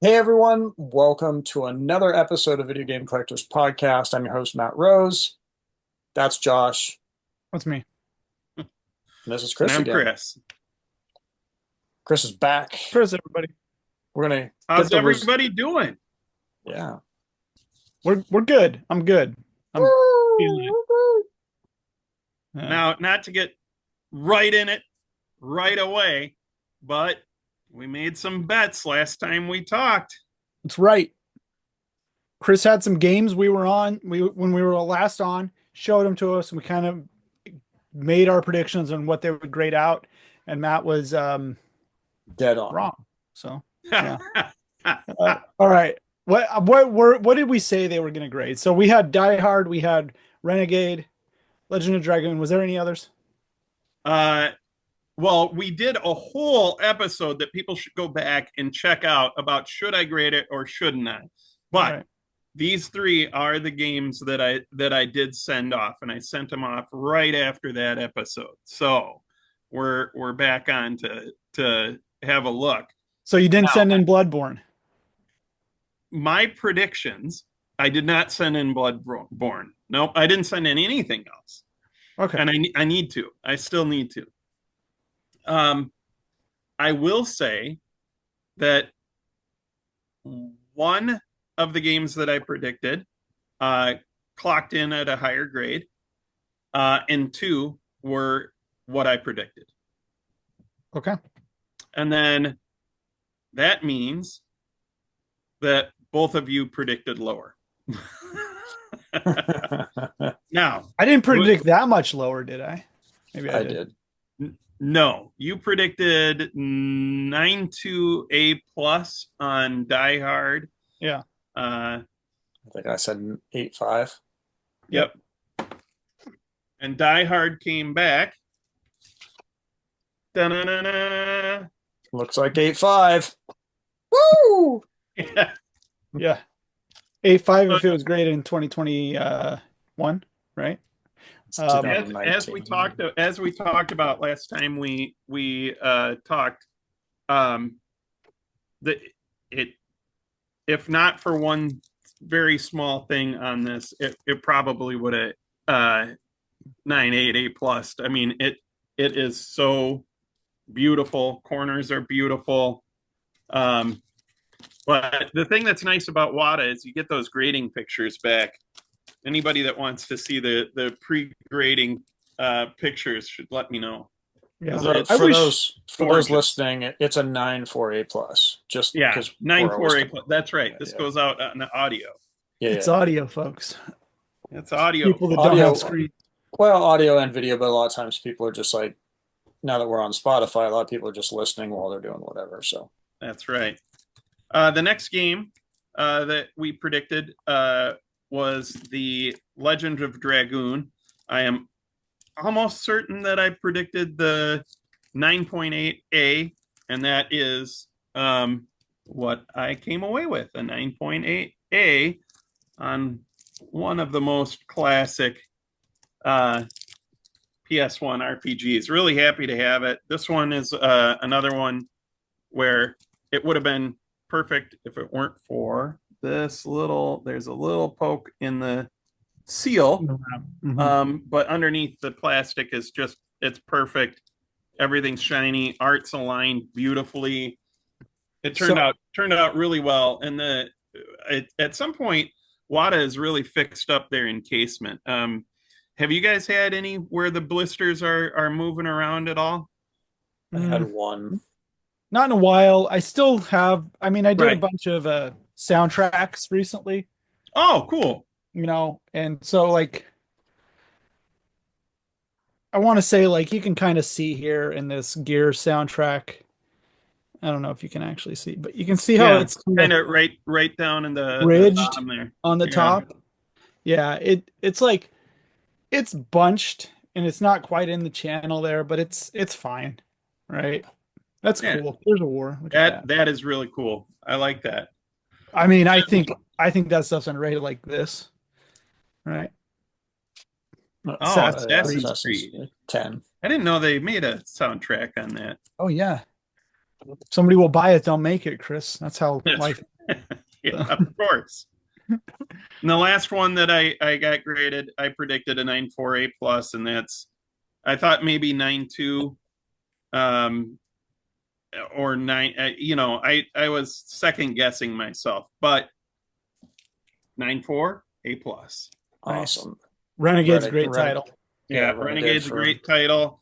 Hey everyone, welcome to another episode of Video Game Collectors Podcast. I'm your host, Matt Rose. That's Josh. What's me? And this is And Chris I'm again. Chris. Chris is back. Chris, everybody. We're gonna get How's everybody doing? yeah. We're good. I'm good. I'm feeling it. Yeah. Now, not to get right in it right away, but we made some bets last time we talked. That's right. Chris had some games we were on. We when we were last on, showed them to us, and we kind of made our predictions on what they would grade out. And Matt was Dead on. wrong. So yeah. All right. What did we say they were going to grade? So we had Die Hard, we had Renegade, Legend of Dragoon. Was there any others? uh, well, we did a whole episode that people should go back and check out about should I grade it or shouldn't I? All But right. these three are the games that I did send off, and I sent them off right after that episode. So we're back on to have a look. So you didn't Now, send in Bloodborne. my predictions, I did not send in Bloodborne. Nope, I didn't send in anything else, Okay. and I need to. I still need to. Um, I will say that one of the games that I predicted uh, clocked in at a higher grade, and two were what I predicted. Okay. And then that means that both of you predicted lower. Now, I didn't predict that much lower, did I? Maybe I I did. did. no, you predicted 9 to A plus on Die Hard. Yeah. Uh, I think I said 8.5. yep. And Die Hard came back. Da-na-na-na. Looks like 8.5. Woo! Yeah. Yeah. 8.5 if it was graded in 2021, right? It's Um, As we talked about last time we talked, um, the it if not for one very small thing on this, it probably would have 9.8 A plus. I mean, it is so beautiful. Corners are beautiful. Um, but the thing that's nice about WADA is you get those grading pictures back. Anybody that wants to see the pre-grading pictures should let me know. yeah. For, 'Cause tho- I it's for wish those for those gorgeous. listening, it's a 9 for A plus. Just Yeah, because nine we're always four A plus. That's right. This yeah. goes out on the audio. Yeah, it's yeah. audio, folks. It's audio, People that folks. don't have Audio, screen. well, audio and video, but a lot of times people are just like, now that we're on Spotify, a lot of people are just listening while they're doing whatever. So That's right. The next game that we predicted was the Legend of Dragoon. I am almost certain that I predicted the 9.8A, and that is what I came away with, a 9.8A on one of the most classic uh, PS1 RPGs. Really happy to have it. This one is another one where it would have been perfect if it weren't for this little, there's a little poke in the seal. Mhm. But underneath the plastic is just, it's perfect. Everything's shiny, art's aligned beautifully. It turned So out really well. And at some point, WADA has really fixed up their encasement. Have you guys had any where the blisters are moving around at all? I had mm, one. not in a while. I still have, I mean, I did a Right. bunch of soundtracks recently, Oh, cool. and so like I want to say like you can kind of see here in this Gear soundtrack. I don't know if you can actually see, but you can see how Yeah, it's kind kind of of right down in the ridged bottom there. on the Yeah, top. Yeah, it's like it's bunched and it's not quite in the channel there, but it's fine, right? That's yeah. cool. There's a war. Look at That that. that is really cool. I like that. I mean, I think that stuff's underrated like this, right? Oh, Assassin's Creed. Assassin's Assassin's Creed. 10. I didn't know they made a soundtrack on that. Oh yeah. Somebody will buy it, they'll make it, Chris. That's how That's life. yeah, of course. And the last one that I got graded, I predicted a 9.4 A plus, and that's I thought maybe 9.2 um or 9 I was second guessing myself, but 9.4 A plus. Nice. Awesome. Renegade's a great title. Yeah, Renegade Renegade's a for great title.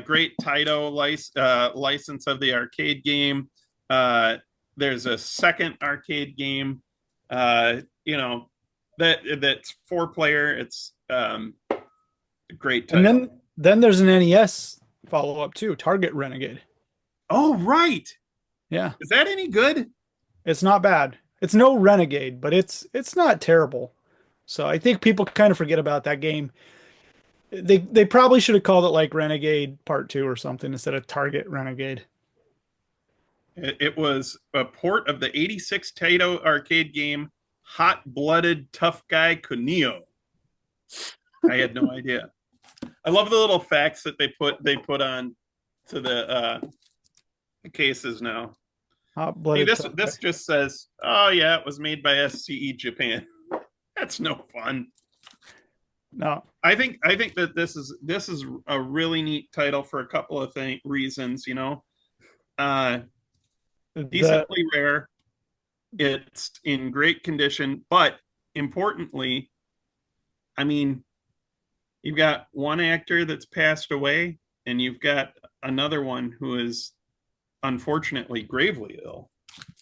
Great title license of the arcade game. There's a second arcade game. That's 4-player. It's a great title. And then there's an NES follow up too, Target Renegade. Oh, right. Yeah, Is that any good? it's not bad. It's no Renegade, but it's not terrible. So I think people kind of forget about that game. They probably should have called it like Renegade Part 2 or something instead of Target Renegade. It was a port of the 86 Taito arcade game Hot Blooded Tough Guy Kunio. I had no idea. I love the little facts that they put on to the cases now. Hot-blooded This just says, oh yeah, it was made by SCE Japan. That's no fun. No. I think that this is a really neat title for a couple of reasons, decently rare. It's in great condition, but importantly, I mean, you've got one actor that's passed away, and you've got another one who is unfortunately gravely ill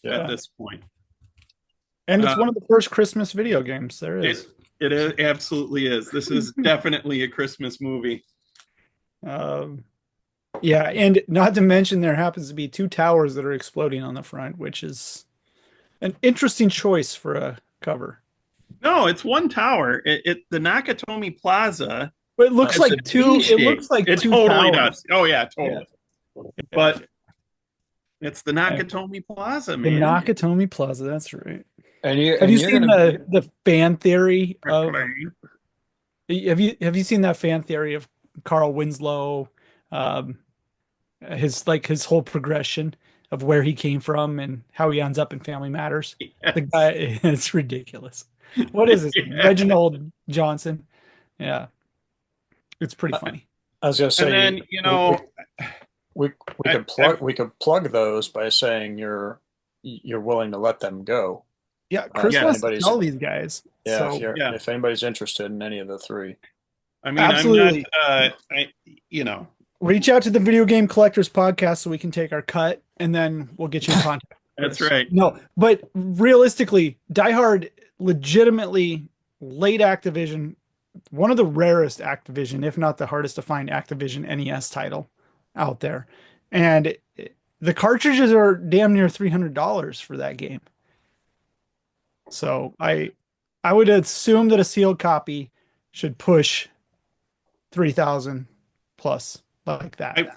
at this point. And it's one of the first Christmas video games there is. It is, absolutely is. This is definitely a Christmas movie. Yeah, and not to mention there happens to be 2 towers that are exploding on the front, which is an interesting choice for a cover. No, it's one tower. The Nakatomi Plaza. But it looks like two. It looks like it 2 totally towers. does. Oh yeah, totally. Yeah. But it's the Nakatomi Plaza, The man. Nakatomi Plaza. That's right. And you Have you seen the fan theory of? Have Have you seen that fan theory of Carl Winslow? His whole progression of where he came from and how he ends up in Family Matters. Yes. The guy, it's ridiculous. What is his name? Reginald Johnson. Yeah, it's pretty funny. I was gonna say, and then we could plug those by saying you're willing to let them go. Yeah, Chris yeah, wants to tell these guys. Yeah, So, if anybody's interested in any of the 3. I mean, absolutely. I'm not, reach out to the Video Game Collectors Podcast so we can take our cut, and then we'll get you in contact. That's right. No, but realistically, Die Hard, legitimately late Activision, one of the rarest Activision, if not the hardest to find Activision NES title out there. And the cartridges are damn near $300 for that game. So I would assume that a sealed copy should push 3,000 plus like that.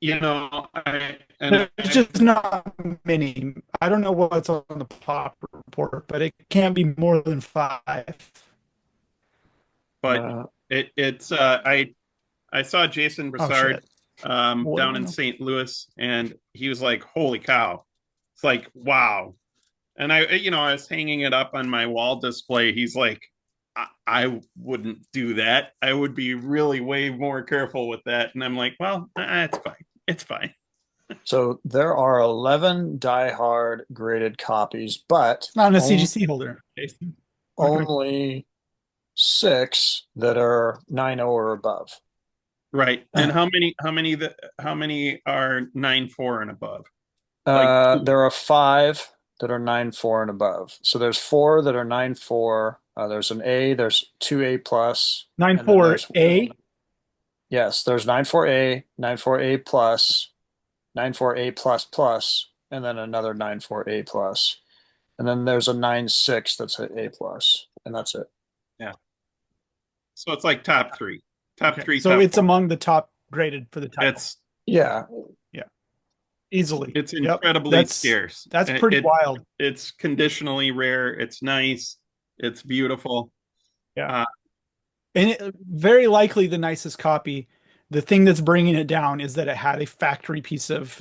It's just not many. I don't know what's on the pop report, but it can't be more than 5. But it's I saw Jason Broussard down in St. Louis, and he was like, "Holy cow!" It's like, wow. And I was hanging it up on my wall display. He's like, I wouldn't do that. I would be really way more careful with that. And I'm like, well, it's fine. It's fine. So there are 11 Die Hard graded copies, but not in a CGC holder, Jason. Only 6 that are 9.0 or above. Right. And how many are 9.4 and above? There are 5 that are 9.4 and above. So there's 4 that are 9.4. There's an A, there's 2A plus. 9.4A? Yes, there's 9.4A, 9.4A plus, 9.4A plus plus, and then another 9.4A plus. And then there's a 9.6 that's an A plus, and that's it. Yeah. So it's like top 3. Top 3. So top it's 4. among the top graded for the title. Yeah. Easily. It's incredibly scarce. That's pretty wild. It's conditionally rare. It's nice. It's beautiful. Yeah. And very likely the nicest copy. The thing that's bringing it down is that it had a factory piece of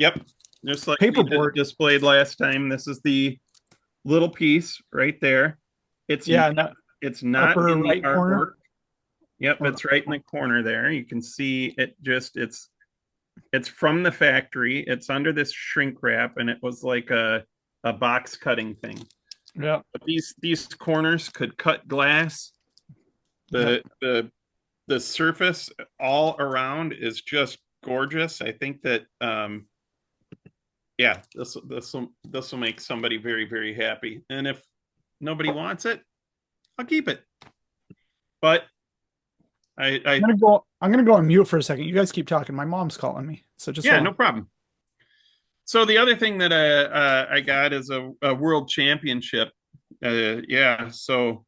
just like we Paperboard. displayed last time. This is the little piece right there. It's Yeah, in that it's not upper in the right corner. artwork. Yep, Or it's right in the corner there. You can see it's from the factory. It's under this shrink wrap, and it was like a box cutting thing. yeah, But these corners could cut glass. yeah. The surface all around is just gorgeous. I think that yeah, this will make somebody very, very happy. And if nobody wants it, I'll keep it. But I'm gonna go. I'm gonna go on mute for a second. You guys keep talking. My mom's calling me, so just yeah, hold no on. problem. So the other thing that I got is a world championship. Yeah, so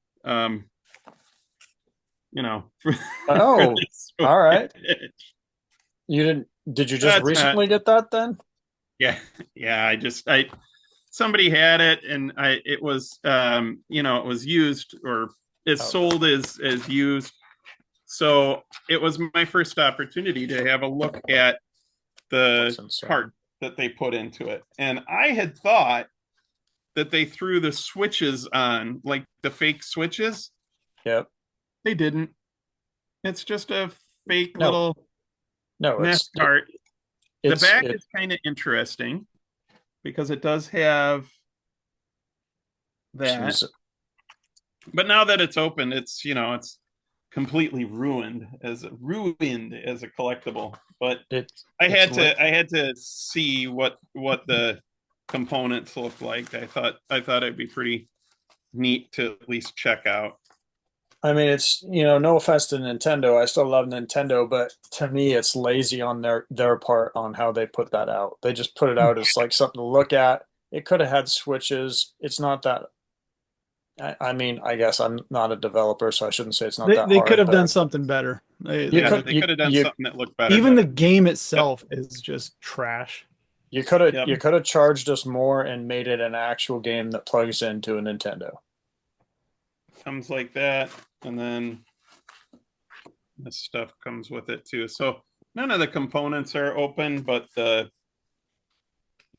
you know, for Oh, this, all right. You didn't, did you just that's not. recently get that then? Yeah, yeah. I somebody had it, and it was it was used or is Oh, sold as used. So it was my first opportunity to have a look at the that's insane. part that they put into it. And I had thought that they threw the switches on, like the fake switches. Yep. They didn't. It's just a fake No, little no, nest cart. The it's, back it, is kind of interesting because it does have that. geez, But now that it's open, it's completely ruined as a collectible. But it, I it's had lit. to I had to see what the components look like. I thought it'd be pretty neat to at least check out. I mean, it's, no offense to Nintendo. I still love Nintendo, but to me, it's lazy on their part on how they put that out. They just put it out as like something to look at. It could have had switches. It's not that. I mean, I guess I'm not a developer, so I shouldn't say it's not that They could hard. have done But something better. you Yeah, could they could have done something that looked better. Even the game Yep, itself is just trash. yep. you could have charged us more and made it an actual game that plugs into a Nintendo. Comes like that, and then this stuff comes with it too. So none of the components are open, but the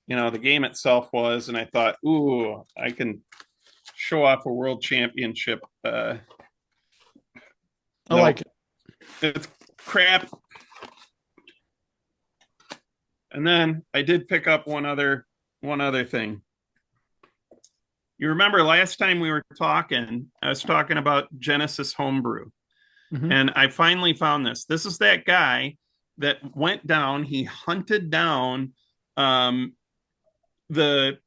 game itself was, and I thought, ooh, I can show off a world championship. I No, like it. it's crap. And then I did pick up one other thing. You remember last time we were talking, I was talking about Genesis Homebrew. Mhm. And I finally found this. This is that guy that went down, he hunted down the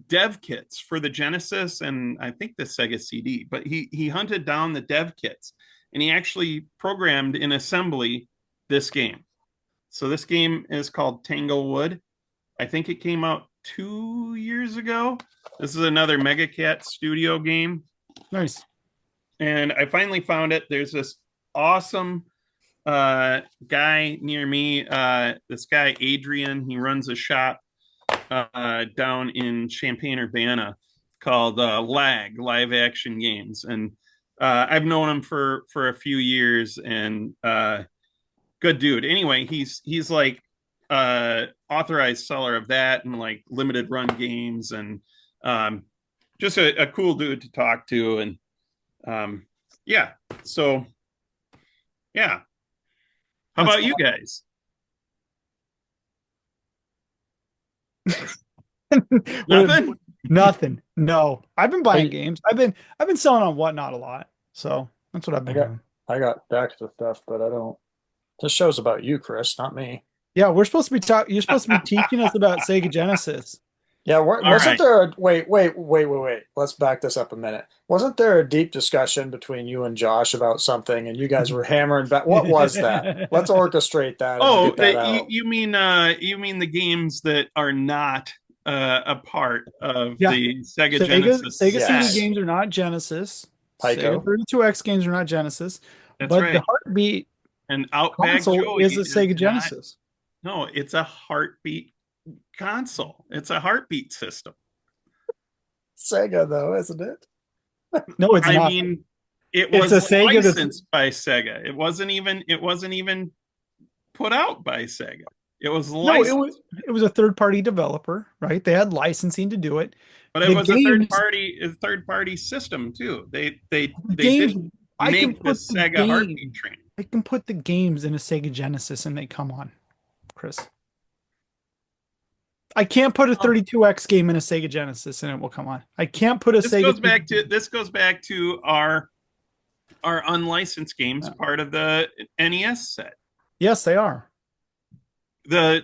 dev kits for the Genesis and I think the Sega CD, but he hunted down the dev kits and he actually programmed in assembly this game. So this game is called Tanglewood. I think it came out 2 years ago. This is another Mega Cat Studio game. Nice. And I finally found it. There's this awesome guy near me. This guy, Adrian, he runs a shop down in Champaign Urbana called Live Action Games. And I've known him for a few years and good dude. Anyway, he's like authorized seller of that and like limited run games and just a cool dude to talk to. And yeah, so yeah. How That's about you guys? Nothing? Nothing. No. I've been buying Hey, games. I've been selling on Whatnot a lot. So that's what I've I been got doing. I got decks of stuff, but I don't. This show's about you, Chris, not me. Yeah, we're supposed to be talking. You're supposed to be teaching us about Sega Genesis. Yeah, All wasn't right. there a wait. Let's back this up a minute. Wasn't there a deep discussion between you and Josh about something and you guys were hammering back? What was that? Let's orchestrate that and Oh, get that you, out. you mean the games that are not a part of Yeah. the Sega Genesis Sega CD Yes. set? games are not Genesis. Sega Tycho. 32X games are not Genesis. That's But the right. Heartbeat And Outback console Joey is a is Sega not. Genesis. No, it's a Heartbeat console. It's a Heartbeat system. Sega though, isn't it? No, it's I not. mean, it It's was a Sega that's licensed by Sega. It wasn't even put out by Sega. It was No, licensed, it was a third party developer, right? They had licensing to do it. but it The was games, a third party system too. the They games, didn't I can make the put the Sega heartbeat game, train. I can put the games in a Sega Genesis and they come on, Chris. I can't put a Oh, 32X game in a Sega Genesis and it will come on. I can't put a this Sega goes back to CD. our unlicensed games, Uh, part of the NES set. yes, they are. The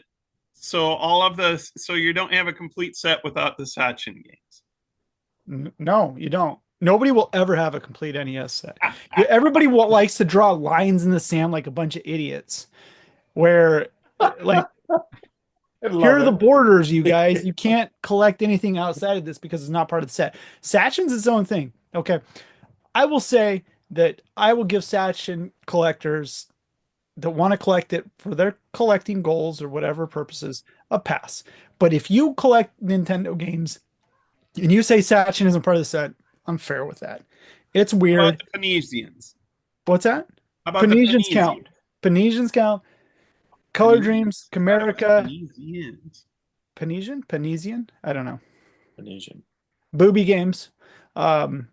so all of the so you don't have a complete set without the Sachen games. No, you don't. Nobody will ever have a complete NES set. Everybody likes to draw lines in the sand like a bunch of idiots. Where, like, I here love are the it. borders, you guys. You can't collect anything outside of this because it's not part of the set. Satchen's its own thing. Okay. I will say that I will give Satchin collectors that want to collect it for their collecting goals or whatever purposes a pass. But if you collect Nintendo games and you say Satchin isn't part of the set, I'm fair with that. It's How about weird. the Panesians? What's that? How about the Panesians count. Panesians? Panesians count. Color Dreams, Panesians? I thought it was Comerica, Panesians. Panesian? I don't know. Indonesian. Booby games. Um,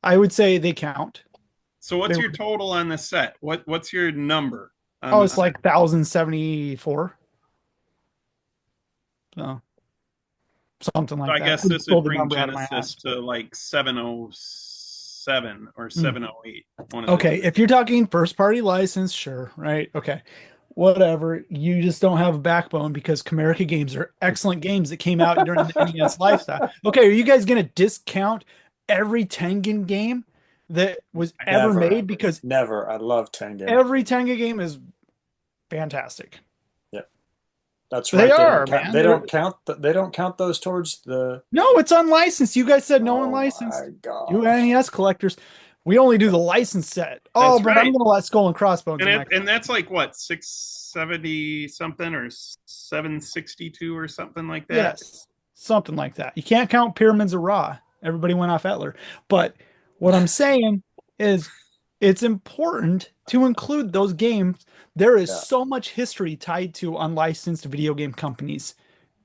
I would say they count. So They, what's your total on the set? What's your number oh, on it's like 1,074. So something So like I that. guess I this just pulled would the bring number out of my Genesis ass. to like 707 or Mm. 708. One of the Okay, two. if you're talking first party license, sure, right? Okay. Whatever. You just don't have a backbone because Comerica games are excellent games that came out during the NES lifestyle. Okay, are you guys gonna discount every Tengen game that was ever Never. made? Because Never. I love Tengen. every Tengen game is fantastic. Yep. That's They right. They don't are, count. man. They don't count. They don't count those towards the. No, it's unlicensed. You guys said no Oh unlicensed. my You gosh. NES collectors, we only do the license set. Oh, That's but I'm right. gonna let Skull and Crossbones And in my. and that's like what 670 something or 762 or something like that. Yes, something like that. You can't count Pyramids of Ra. Everybody went off Etler. But what I'm saying is it's important to include those games. There is Yeah. so much history tied to unlicensed video game companies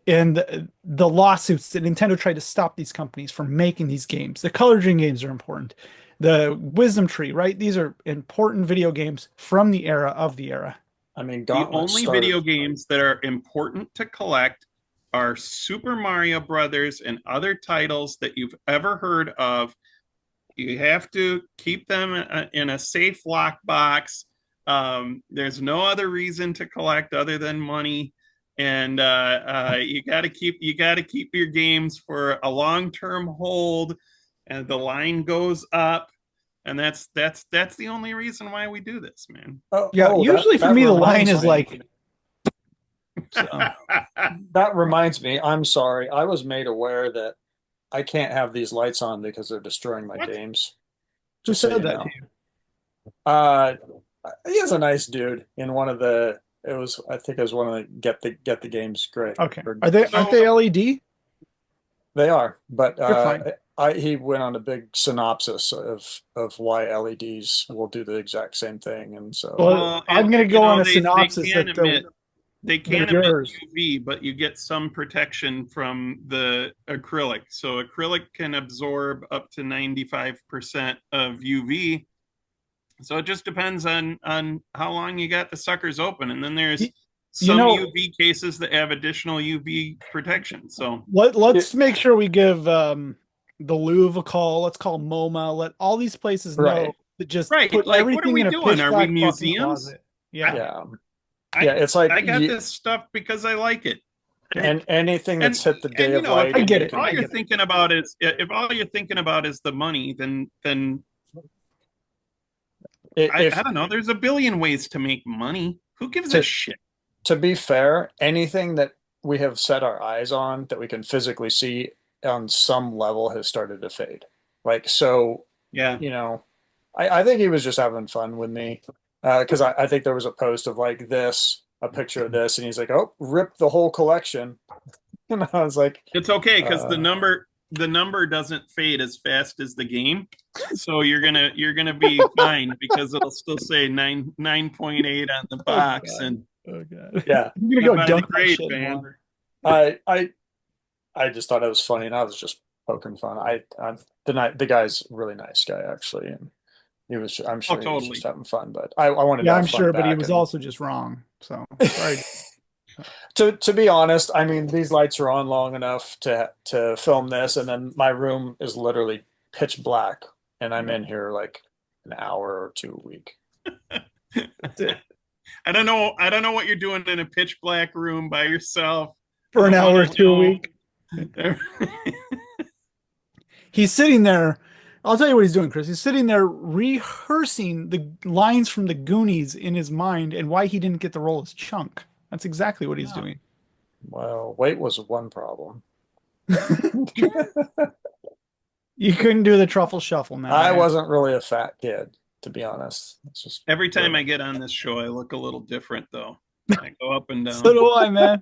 and the lawsuits that Nintendo tried to stop these companies from making these games. The Color Dream games are important. The Wisdom Tree, right? These are important video games from the era of the era. I mean, The Gauntlet only video started. games that are important to collect are Super Mario Brothers and other titles that you've ever heard of. You have to keep them in a safe lockbox. There's no other reason to collect other than money, and you got to keep your games for a long term hold, and the line goes up, and that's the only reason why we do this, man. Oh, Yeah, oh, usually for that me the line reminds is me. like so. That reminds me. I'm sorry. I was made aware that I can't have these lights on because they're destroying my What? games. Who Just so said you that to know. you? Uh, he is a nice dude in one of the. It was. I think it was one of the get the games great. Okay. Or, Are they aren't So they LED? they are, but They're fine. he went on a big synopsis of why LEDs will do the exact same thing, and so Well, well, I'm gonna you go on know a synopsis that they they're can emit yours. UV, but you get some protection from the acrylic. So acrylic can absorb up to 95% of UV. So it just depends on how long you got the suckers open, and then there's You, you some know, UV cases that have additional UV protection. So let's make sure we give the Louvre a call. Let's call MoMA. Let all these places know right, that just right, put like what are everything we in a doing? pitch Are we black fucking museums? closet. I Yeah. yeah, yeah. I It's like I got this stuff because I like it. Yeah. and anything and that's hit the day and you of know light, I and get you it. all I can. you're get it. thinking about is if all you're thinking about is the money, then I If don't know. There's a billion ways to make money. Who gives a to shit? to be fair, anything that we have set our eyes on that we can physically see on some level has started to fade. Like so, Yeah. you know, I think he was just having fun with me because I think there was a post of like this, a picture of this, and he's like, "Oh, rip the whole collection," and I was like, It's okay because uh, the number doesn't fade as fast as the game, so you're gonna be fine because it'll still say 9.8 on the box, and Oh god. Yeah. I'm gonna not go by dunk the that grade, shit in man. water. I just thought it was funny, and I was just poking fun. The guy's a really nice guy actually, and I'm Oh, sure he was just totally. having fun, but I wanted to Yeah, I'm have fun sure, but he back. was And also just wrong. So sorry. to be honest, I mean, these lights are on long enough to film this, and then my room is literally pitch black, and I'm in here like an hour or two a week. That's it. I don't know what you're doing in a pitch black room by yourself. I For an don't hour want or to two a know. week. He's sitting there. I'll tell you what he's doing, Chris. He's sitting there rehearsing the lines from the Goonies in his mind and why he didn't get the role as Chunk. That's exactly what he's Oh. doing. Well, weight was one problem. You couldn't do the truffle shuffle now, I man. wasn't really a fat kid, to be honest. It's just Every time I get on this show, I look a little different, though. I go up and So down. do I, man.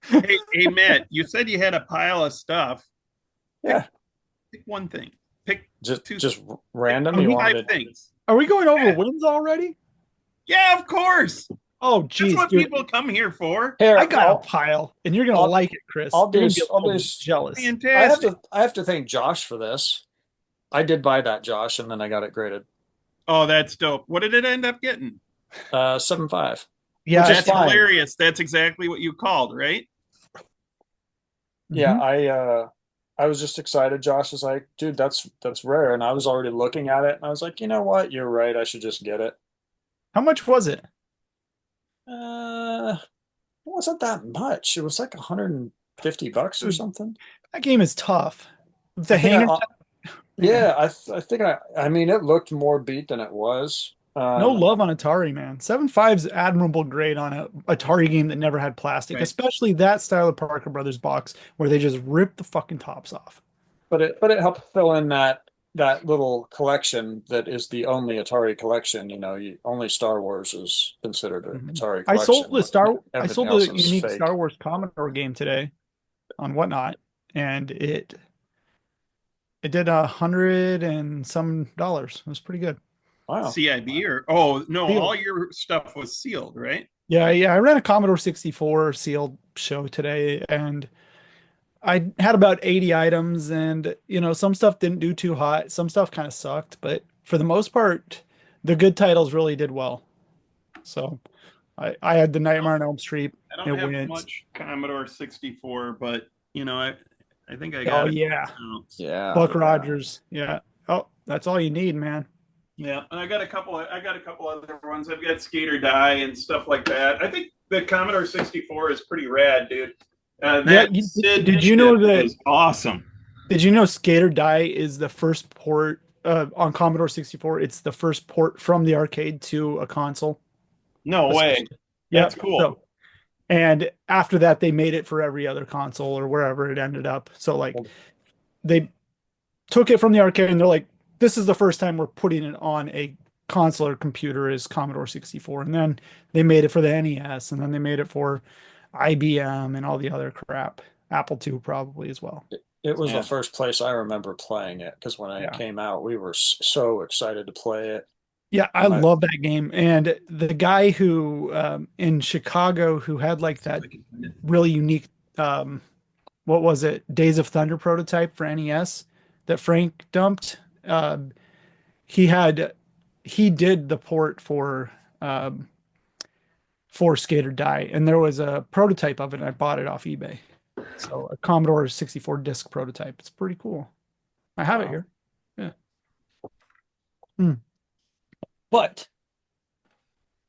Hey, Matt, you said you had a pile of stuff. yeah, Pick one thing. Pick two. just random. Are You we- wanted Five to things. Are we going over Yeah. wins already? Yeah, of course. Oh, That's geez, what dude. people come here for. here. I got a pile, and you're gonna I'll- like it, Chris. I'll You're do. gonna be a I'll little do. jealous. Fantastic. I have to thank Josh for this. I did buy that, Josh, and then I got it graded. Oh, that's dope. What did it end up getting? 7.5. Yeah, Which is That's fine. hilarious. That's exactly what you called, right? Yeah, Mhm. I was just excited. Josh was like, "Dude, that's rare," and I was already looking at it, and I was like, "You know what? You're right. I should just get it." How much was it? It wasn't that much. It was like $150 or Dude, something. that game is tough. The I think hanger. yeah, I think I mean, it looked more beat than it was. No love on Atari, man. 7.5's admirable grade on a Atari game that never had plastic, Right. especially that style of Parker Brothers box where they just rip the fucking tops off. But it helped fill in that little collection that is the only Atari collection. Only Star Wars is considered an Mhm. Atari I sold collection. the Star I Everything sold else the is unique fake. Star Wars Commodore game today on Whatnot, and it did $100 and some dollars. It was pretty good. Wow. CIB or no, Sealed. all your stuff was sealed, right? Yeah. I ran a Commodore 64 sealed show today, and I had about 80 items, and some stuff didn't do too hot. Some stuff kind of sucked, but for the most part, the good titles really did well. So I had the Nightmare on Elm Street. I don't It have went. much Commodore 64, but I think I Oh got it. yeah, Yeah. Buck Rogers. Yeah. Oh, that's all you need, man. Yeah, and I got a couple other ones. I've got Skater Die and stuff like that. I think the Commodore 64 is pretty rad, dude. Yeah. That Sid Did you know shit that? is awesome. Did you know Skater Die is the first port on Commodore 64? It's the first port from the arcade to a console. No way. Yeah. That's cool. So, and after that, they made it for every other console or wherever it ended up. So like they took it from the arcade and they're like, this is the first time we're putting it on a console or computer is Commodore 64. And then they made it for the NES, and then they made it for IBM and all the other crap. Apple II probably as well. It was Yeah. the first place I remember playing it because when it Yeah. came out, we were so excited to play it. Yeah, I My- love that game. And the guy who in Chicago who had like that really unique what was it? Days of Thunder prototype for NES that Frank dumped. He did the port for Skater Die, and there was a prototype of it, and I bought it off eBay. So a Commodore 64 disc prototype. It's pretty cool. I have it Wow. here. Yeah. But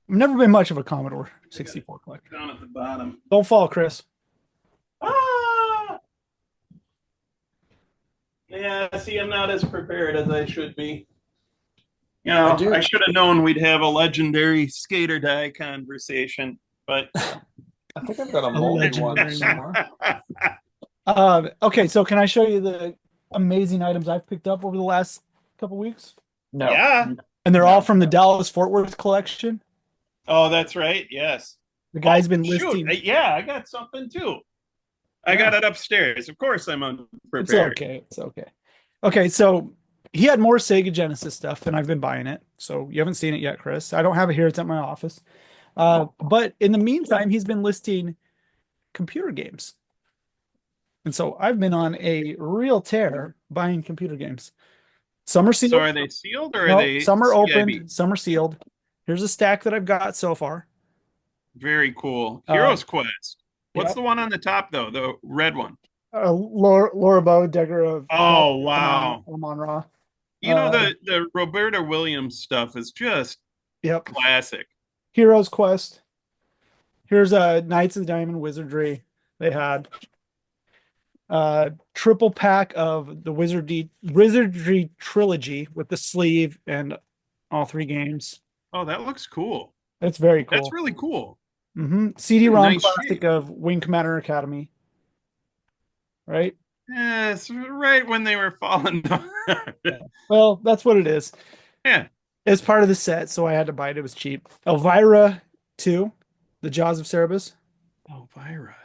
I've never been much of a Commodore 64 collector. Down at the bottom. Don't fall, Chris. Ah! Yeah, see, I'm not as prepared as I should be. I should have known we'd have a legendary Skater Die conversation, but I think I've got a molded one legendary somewhere. Okay, so can I show you the amazing items I've picked up over the last couple weeks? No. Yeah. And they're all from the Dallas Fort Worth collection. Oh, that's right. Yes. The guy's been Shoot. listing. Yeah, I got something too. I got Yeah. it upstairs. Of course, I'm It's unprepared. okay. It's okay. Okay, so he had more Sega Genesis stuff, and I've been buying it. So you haven't seen it yet, Chris. I don't have it here. It's at my office. But in the meantime, he's been listing computer games. And so I've been on a real tear buying computer games. Some are So sealed. are they sealed or are No, they some are CIB? opened. Some are sealed. Here's a stack that I've got so far. Very cool. Uh, Heroes Quest. What's yep. the one on the top though? The red one. Laura Bow, Dagger of Oh wow. Amon Ra. You know Uh, the Roberta Williams stuff is just yep. classic. Heroes Quest. Here's Knights of the Diamond Wizardry. They had triple pack of the Wizardry trilogy with the sleeve and all three games. Oh, that looks cool. That's very That's cool. really cool. In CD-ROM nice classic shape. of Wing Commander Academy, right? Yes, right when they were falling down. Well, that's what it is. Yeah. It's part of the set, so I had to buy it. It was cheap. Elvira 2, The Jaws of Cerberus. Elvira.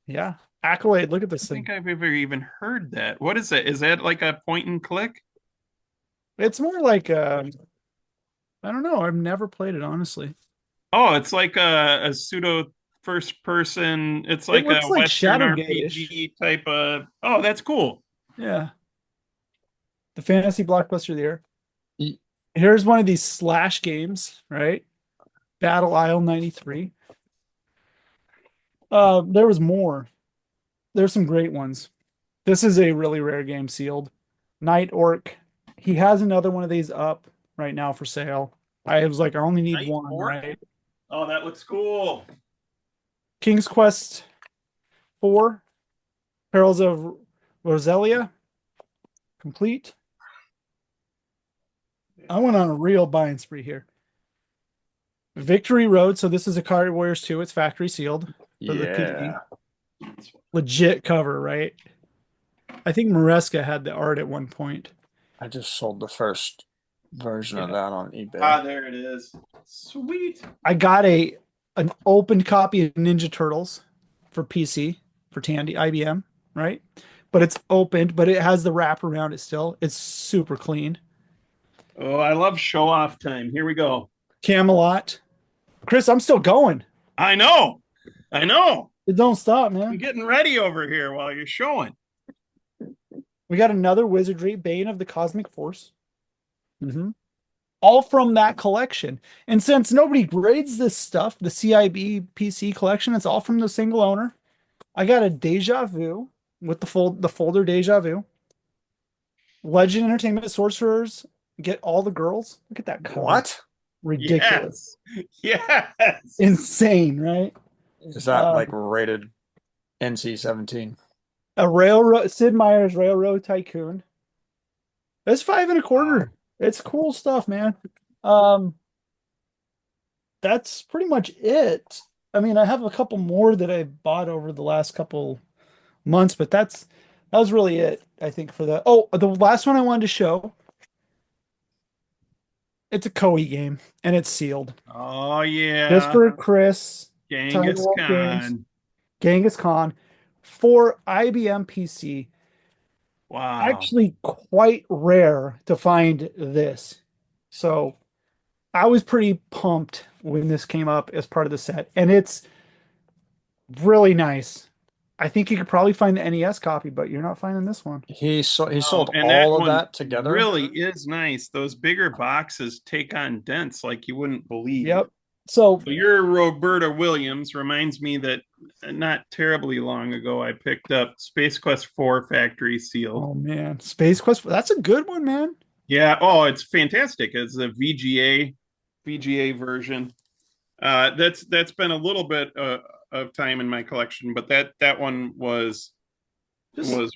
Yeah. Accolade. Look at I this don't think thing. I've ever even heard that. What is that? Is that like a point and click? It's more like I don't know. I've never played it, honestly. Oh, it's like a pseudo first person. It's It like a looks like Western Shadowgate-ish. RPG type of. Oh, that's cool. Yeah. The fantasy blockbuster of the year. Y- Here's one of these slash games, right? Battle Isle 93. There was more. There's some great ones. This is a really rare game sealed. Night Orc. He has another one of these up right now for sale. I was like, I only need Night one, Orc. right? Oh, that looks cool. King's Quest 4, Perils of Roselia, complete. I went on a real buying spree here. Victory Road. So this is a Card Warriors 2. It's factory sealed for the PC. Yeah. Legit cover, right? I think Maresca had the art at one point. I just sold the first version of Yeah. that on eBay. Ah, there it is. Sweet. I got an open copy of Ninja Turtles for PC for Tandy IBM, right? But it's opened, but it has the wrap around it still. It's super clean. Oh, I love show off time. Here we go. Camelot. Chris, I'm still going. I know. I know. It don't stop, I'm man. getting ready over here while you're showing. We got another Wizardry, Bane of the Cosmic Force. All from that collection. And since nobody grades this stuff, the CIB PC collection, it's all from the single owner. I got a Deja Vu with the folder Deja Vu. Legend Entertainment Sorcerers get all the girls. Look at that cover. What? Ridiculous. Yes. Yes. Insane, right? Is that like rated NC-17? A railroad Sid Meier's Railroad Tycoon. It's 5.25. Wow. It's cool stuff, man. Um, that's pretty much it. I mean, I have a couple more that I bought over the last couple months, but that was really it, I think, for the. Oh, the last one I wanted to show. It's a Koei game and it's sealed. Oh yeah. Just for Chris, Tiny Genghis Wolf Games, Khan. Genghis Khan for IBM PC. Wow. Actually, quite rare to find this. So I was pretty pumped when this came up as part of the set, and it's really nice. I think you could probably find the NES copy, but you're not finding this one. He Oh, sold and that all of one that together. really is nice. Those bigger boxes take on dents like you wouldn't believe. Yep. So So your Roberta Williams reminds me that not terribly long ago I picked up Space Quest 4 Factory Sealed. oh man, Space Quest. That's a good one, man. Yeah, oh, it's fantastic. It's a VGA version. That's been a little bit of time in my collection, but that one was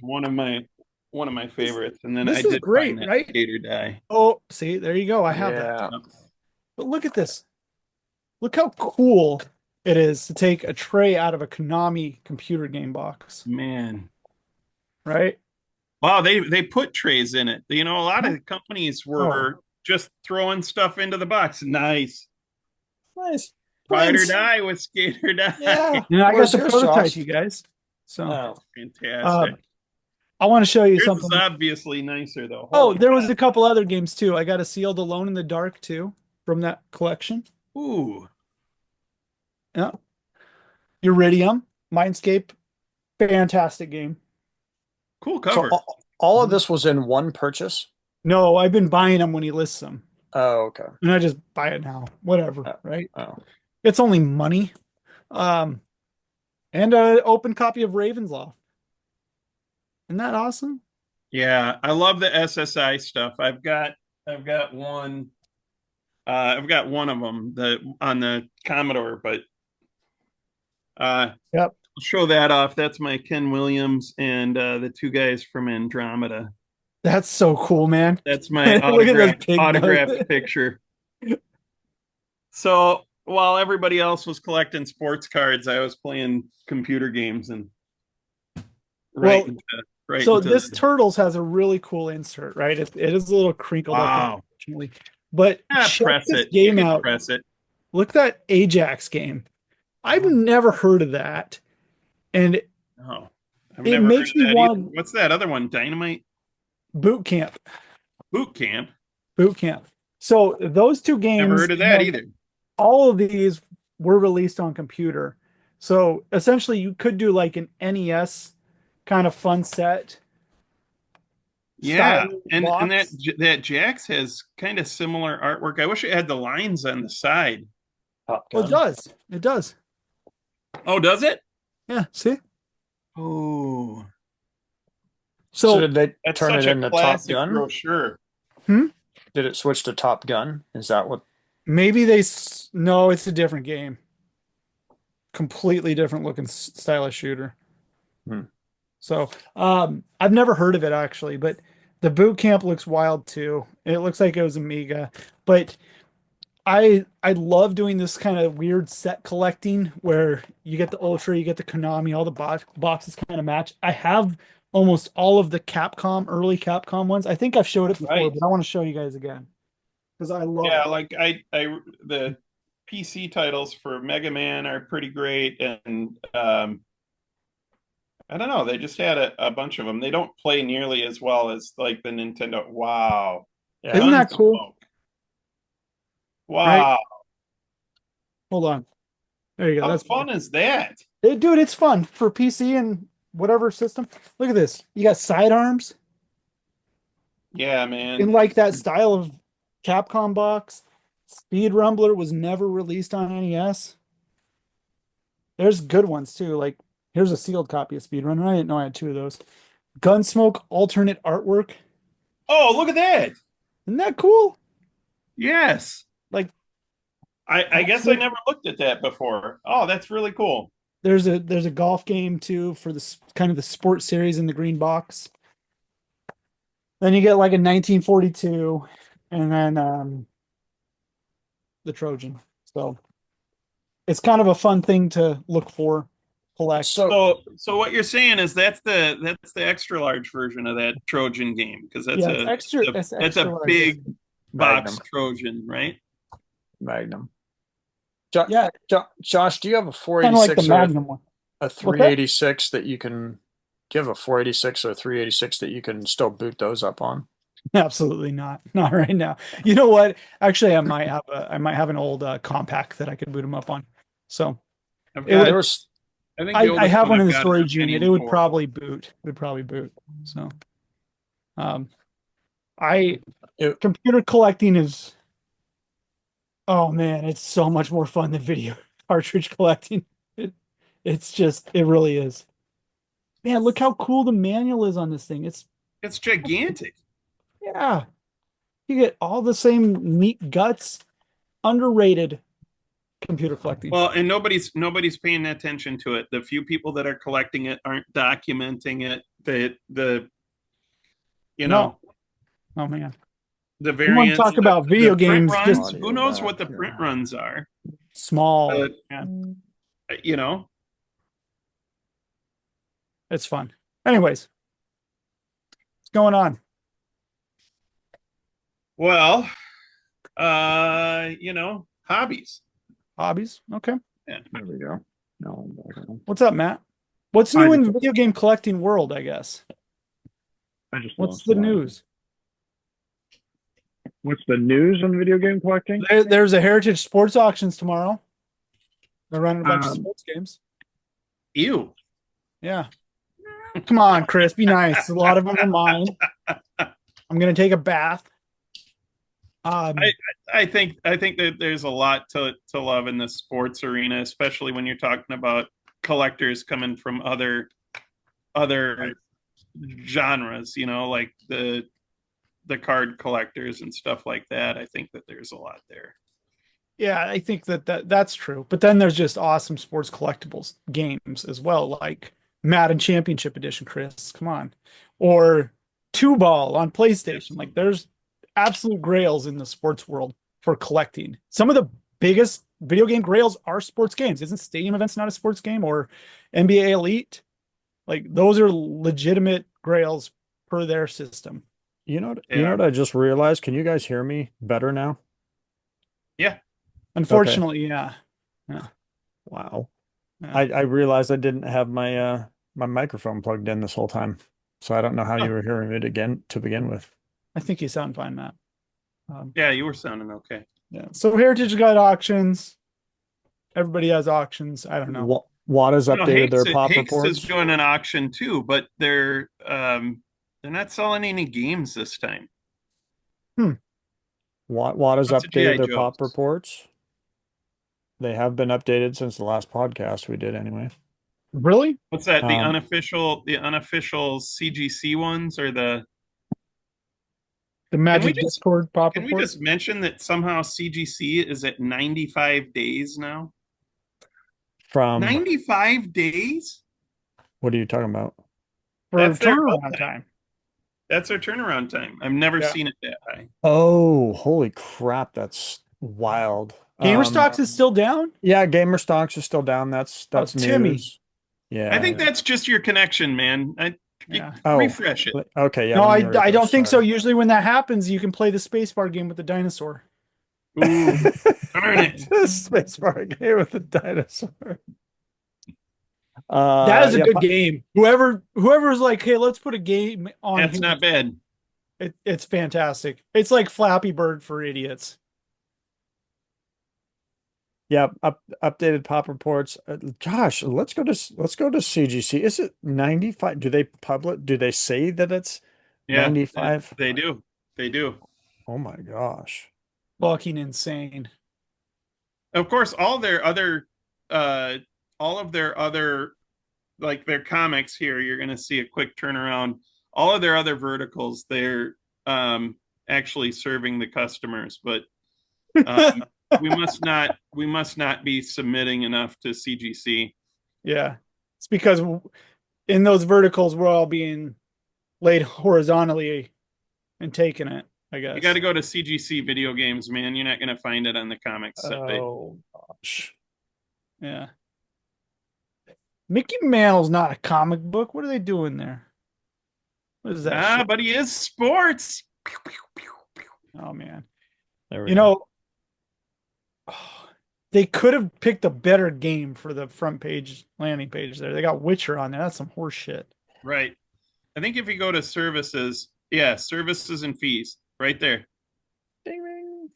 one of my favorites. And then I This is did great, find that right? Gator Die. Oh, see, there you go. I have that. Yeah. But look at this. Look how cool it is to take a tray out of a Konami computer game box, Man. right? Wow, they put trays in it. You know, a lot of companies were just throwing stuff into the box. Nice. Nice. Ride or Prince. die with Skater Die. Yeah. Yeah, I got Where's the yours, prototype, Josh? you guys. So Oh, uh, Fantastic. I want to show you Yours is something. obviously nicer though. Oh, Holy there was a couple other games too. I got a sealed Alone in the Dark too from that collection. ooh, Yeah. Iridium, Mindscape, fantastic game. cool so cover. all of this was in one purchase? No, I've been buying them when he lists them. Oh, okay. And I just buy it now. Whatever, Oh, right? oh. It's only money. Um, and an open copy of Ravenslaw. Isn't that awesome? Yeah, I love the SSI stuff. I've got one I've got one of them on the Commodore, but Yep. I'll show that off. That's my Ken Williams and the two guys from Andromeda. That's so cool, man. That's my Look at those pig nose. autographed picture. So while everybody else was collecting sports cards, I was playing computer games and right Well, into right so into this the, Turtles has a really cool insert, right? It is a little crinkled up, wow. unfortunately. But check Press this it. You game can out. press it. Look at that Ajax game. I've never heard of that. And Oh, I've it never heard makes of me that either. want What's that other one? Dynamite boot camp. Boot Camp. Boot camp. So those two Never games, heard of that either. all of these were released on computer. So essentially you could do like an NES kind of fun set Yeah, style and box. that Jax has kind of similar artwork. I wish it had the lines on the side. Top Well, it Gun. does. It does. Oh, does it? Yeah, see? Oh, So So did they that's turn it such a into Top classic Gun? brochure. hmm, Did it switch to Top Gun? Is that what? maybe no, it's a different game. Completely different looking stylish shooter. Hmm. So, I've never heard of it actually, but the boot camp looks wild too. It looks like it was Amiga, but I love doing this kind of weird set collecting where you get the Ultra, you get the Konami, all the boxes kind of match. I have almost all of the Capcom, early Capcom ones. I think I've showed it before, Right. but I want to show you guys again because I love Yeah, it. like the PC titles for Mega Man are pretty great, and I don't know, they just had a bunch of them. They don't play nearly as well as like the Nintendo. Wow, Isn't Yeah. that cool? Gunsmoke. Right? Wow, Hold on. There you go. how That's fun is that? dude, it's fun for PC and whatever system. Look at this. You got sidearms Yeah, in man. like that style of Capcom box. Speed Rumbler was never released on NES. There's good ones too. Like here's a sealed copy of Speedrunner. I didn't know I had two of those. Gunsmoke alternate artwork. Oh, look at that. Isn't that cool? Yes. Like I guess I never looked at that before. Oh, that's really cool. there's a golf game too for this kind of the sports series in the green box. Then you get like a 1942 and then the Trojan. So it's kind of a fun thing to look for, collect. So So what you're saying is that's the extra large version of that Trojan game because Yeah, it's extra. It's that's extra a large. big box Magnum, Trojan, right? Magnum. Yeah, Josh, do you have a kind of like the 486 or Magnum one. a What's that? 386 that you can give a 486 or a 386 that you can still boot those up on? Absolutely not. Not right now. You know what? Actually, I might have an old compact that I could boot them up on. So I've it Yeah, got there would. was I think the I oldest have one one in I've the got is a storage unit. It would Pentium 4. probably boot. It would probably boot. So, um, I it, computer collecting is. Oh man, it's so much more fun than video cartridge collecting. It, it really is. Man, look how cool the manual is on this thing. It's gigantic. Yeah, you get all the same neat guts. Underrated computer collecting. Well, and nobody's paying attention to it. The few people that are collecting it aren't documenting it. The you No, know oh man, the you want to variants, talk about the video print games? Just runs. Who audio knows back what the print here. runs are? small. Uh, Yeah, you know, it's fun. Anyways, what's going on? well, hobbies. Hobbies? Okay. Yeah. There we go. No, What's up, Matt? What's I new in just, the video game collecting world, I guess? I just What's lost the a lot. news? What's the news on video game collecting? There's a Heritage Sports Auctions tomorrow. They're running a bunch of Um, sports games. ew. Yeah. Come on, Chris, be nice. A lot of them are mine. I'm gonna take a bath. I, Um, I think that there's a lot to love in the sports arena, especially when you're talking about collectors coming from other genres, like the card collectors and stuff like that. I think that there's a lot there. yeah, I think that's true. But then there's just awesome sports collectibles games as well, like Madden Championship Edition, Chris. Come on. Or Two Ball on PlayStation. Like there's absolute grails in the sports world for collecting. Some of the biggest video game grails are sports games. Isn't Stadium Events not a sports game? Or NBA Elite? Like those are legitimate grails per their system. You know Yeah, what I just realized? Can you guys hear me better now? yeah. Okay. Unfortunately, yeah. Yeah. Wow. Yeah. I realized I didn't have my microphone plugged in this whole time. So I don't know how you Huh. were hearing it again to begin with. I think you sound fine, Matt. Yeah, you were sounding okay. Yeah. So Heritage got auctions. Everybody has auctions. I don't know. Watt has updated their pop Hakes is reports. doing an auction too, but they're not selling any games this time. Hmm. Watt has Lots of updated GI their Joes. pop reports. They have been updated since the last podcast we did anyway. Really? What's that? The Um, unofficial CGC ones or the? The Can we Magic just Discord pop can we report? just mention that somehow CGC is at 95 days now? from 95 days? what are you talking about? For That's their turnaround time. That's their turnaround time. I've never Yeah. seen it that high. Oh, holy crap, that's wild. Gamer stocks is still down? Yeah, gamer stocks is still down. Oh, That's Timmy. news. I think Yeah. that's just your connection, man. Yeah. Oh, Refresh it. okay. Yeah, No, let I, me I don't refresh. think so. Sorry. Usually when that happens, you can play the spacebar game with the dinosaur. Ooh, darn it. Space bar game with the dinosaur. That is a Yeah, good game. Whoever's like, hey, let's put a game on That's here. not bad. It's fantastic. It's like Flappy Bird for idiots. yeah. Updated pop reports. Josh, let's go to CGC. Is it 95? Do they say that it's Yeah, 95? they do. They do. Oh my gosh. Fucking insane. Of course, all of their other, like their comics here, you're going to see a quick turnaround. All of their other verticals, they're actually serving the customers, but um, we must not be submitting enough to CGC. Yeah. It's because in those verticals, we're all being laid horizontally and taking it, I You guess. got to go to CGC video games, man. You're not going to find it on the comics site. Oh gosh. Yeah. Mickey Mantle's not a comic book. What are they doing there? What is that shit? But he is sports. Oh man. There we You go. know, they could have picked a better game for the front page landing page there. They got Witcher on there. That's some horse shit. Right. I think if you go to services, yeah, services and fees, right there. Ding, ding.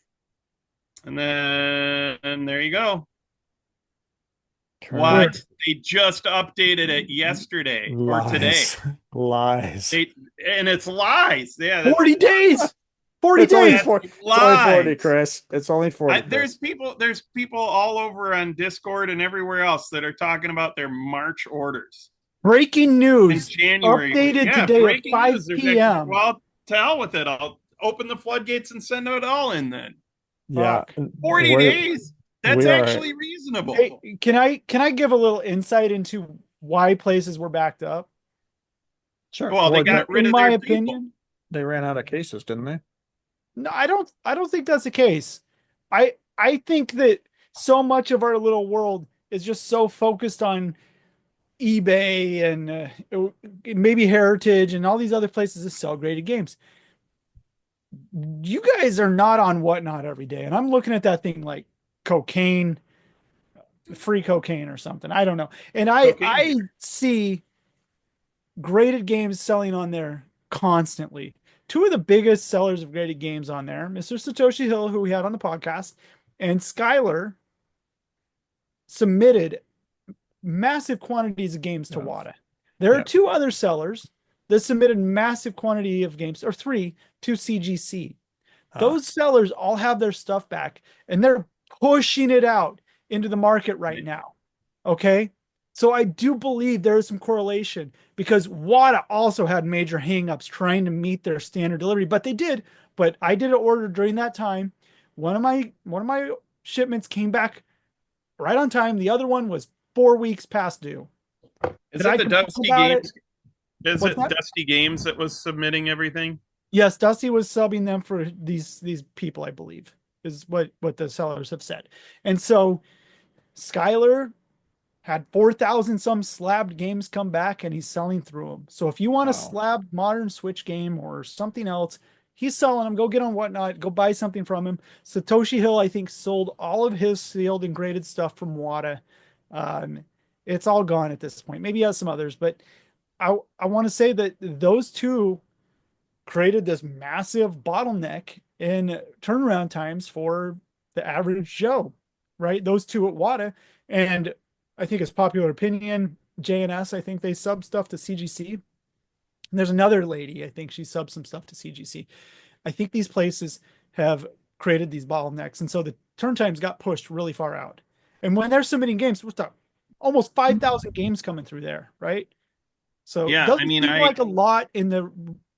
And then there you go. Turn What? They just updated it yesterday or today. Lies. And it's lies. Yeah, 40 days. 40 It's only days. four. That's It's only 40, lies. Chris. It's only 40. Chris. There's people all over on Discord and everywhere else that are talking about their March orders Breaking in news. January. Updated Yeah, today at breaking 5 news. p.m. Well, to hell with it. I'll open the floodgates and send it all in then. Yeah. Fuck. 40 days. That's we are- actually reasonable. Hey, can I give a little insight into why places were backed up? Sure. Well, they got rid In of my their people. opinion, They ran out of cases, didn't they? no, I don't think that's the case. I think that so much of our little world is just so focused on eBay and maybe Heritage and all these other places that sell graded games. You guys are not on Whatnot every day, and I'm looking at that thing like cocaine, free cocaine or something. I don't know. And I Cocaine. I see graded games selling on there constantly. Two of the biggest sellers of graded games on there, Mr. Satoshi Hill, who we had on the podcast, and Skylar submitted massive quantities of games to Yeah. WADA. There are Yeah. two other sellers that submitted massive quantity of games, or three, to CGC. Those sellers all have their stuff back and they're pushing it out into the market right now. Okay. So I do believe there is some correlation because WADA also had major hangups trying to meet their standard delivery, but they did. But I did an order during that time. One of my shipments came back right on time. The other one was 4 weeks past due. Is Did it I the complain Dusty about it? Games? Is What's it that? Dusty Games that was submitting everything? Yes, Dusty was subbing them for these people, I believe, is what the sellers have said. And so Skylar had 4,000 some slabbed games come back and he's selling through them. So if you want a Wow. slabbed modern Switch game or something else, he's selling them. Go get on Whatnot, go buy something from him. Satoshi Hill, I think, sold all of his sealed and graded stuff from WADA. Um, it's all gone at this point. Maybe he has some others, but I want to say that those two created this massive bottleneck in turnaround times for the average Joe, right? Those two at WADA. And I think it's popular opinion, JNS, I think they sub stuff to CGC. And there's another lady, I think she subs some stuff to CGC. I think these places have created these bottlenecks. And so the turn times got pushed really far out. And when they're submitting games, what's up? Almost 5,000 games coming through there, right? So it Yeah, I doesn't mean, seem like a lot in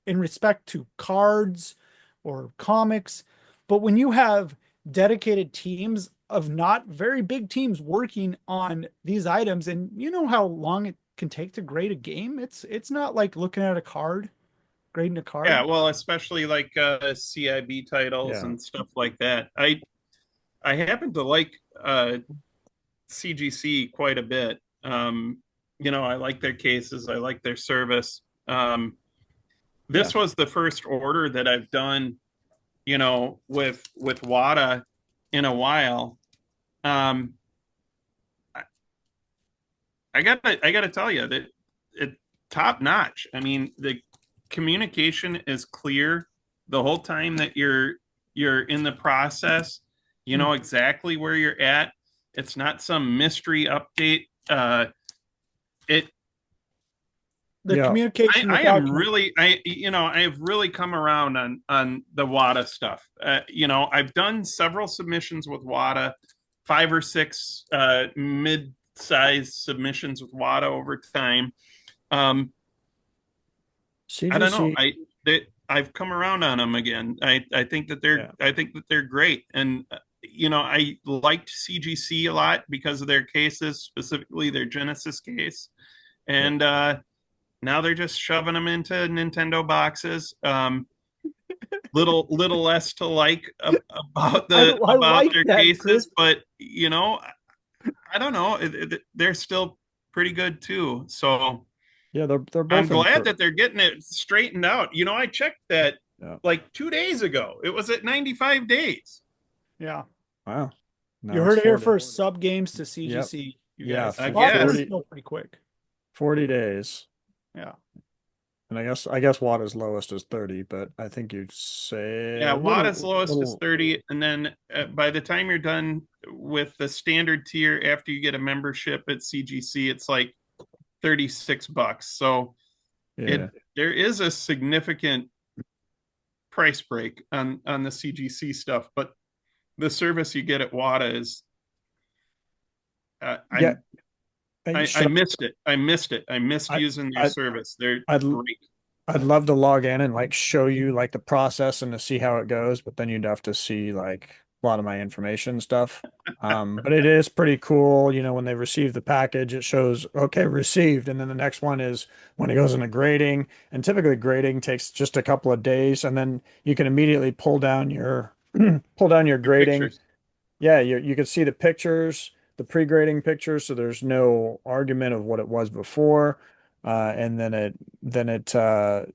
respect to cards or comics, but when you have dedicated teams of not very big teams working on these items, and you know how long it can take to grade a game, it's not like looking at a card, grading a yeah, card. well, especially like CIB titles Yeah. and stuff like that. I happen to like CGC quite a bit. I like their cases. I like their service. Yeah. This was the first order that I've done, with WADA in a while. Um, I gotta tell you that it top notch. I mean, the communication is clear the whole time that you're in the process. You know exactly where you're at. It's not some mystery update. It The Yeah. communication I without am really I have really come around on the WADA stuff. I've done several submissions with WADA, 5 or 6 mid-sized submissions with WADA over time. Um, I don't know. CGC. I've come around on them again. I think that they're Yeah. I think that they're great, and I liked CGC a lot because of their cases, specifically their Genesis case, Yeah. and now they're just shoving them into Nintendo boxes. Little less to like I about like their that, Chris. cases, but I don't know. They're still pretty good too. So Yeah, they're I'm both glad improved. that they're getting it straightened out. I checked that Yeah. like 2 days ago. It was at 95 days. Yeah. Wow. You Now it's heard it here 40. first, sub games to Yep. CGC, you Yeah, guys. I WADA is guess. 40, still pretty quick. 40 days. Yeah. And I guess Watta's lowest is 30, but I think you'd say Yeah, a Wada's lowest is little 30, and then by the time you're done with the standard tier, after you get a membership at CGC, it's like $36. So it yeah. there is a significant price break on the CGC stuff, but the service you get at WADA is uh, Yeah. I'm And I missed it. I missed it. I missed I using their I service. They're I'd great. I'd love to log in and like show you like the process and to see how it goes, but then you'd have to see like a lot of my information stuff. But it is pretty cool, when they receive the package, it shows okay, received, and then the next one is when it goes into grading, and typically grading takes just a couple of days, and then you can immediately pull down your pull down your Your grading. pictures. Yeah, you can see the pictures, the pre-grading pictures, so there's no argument of what it was before. And then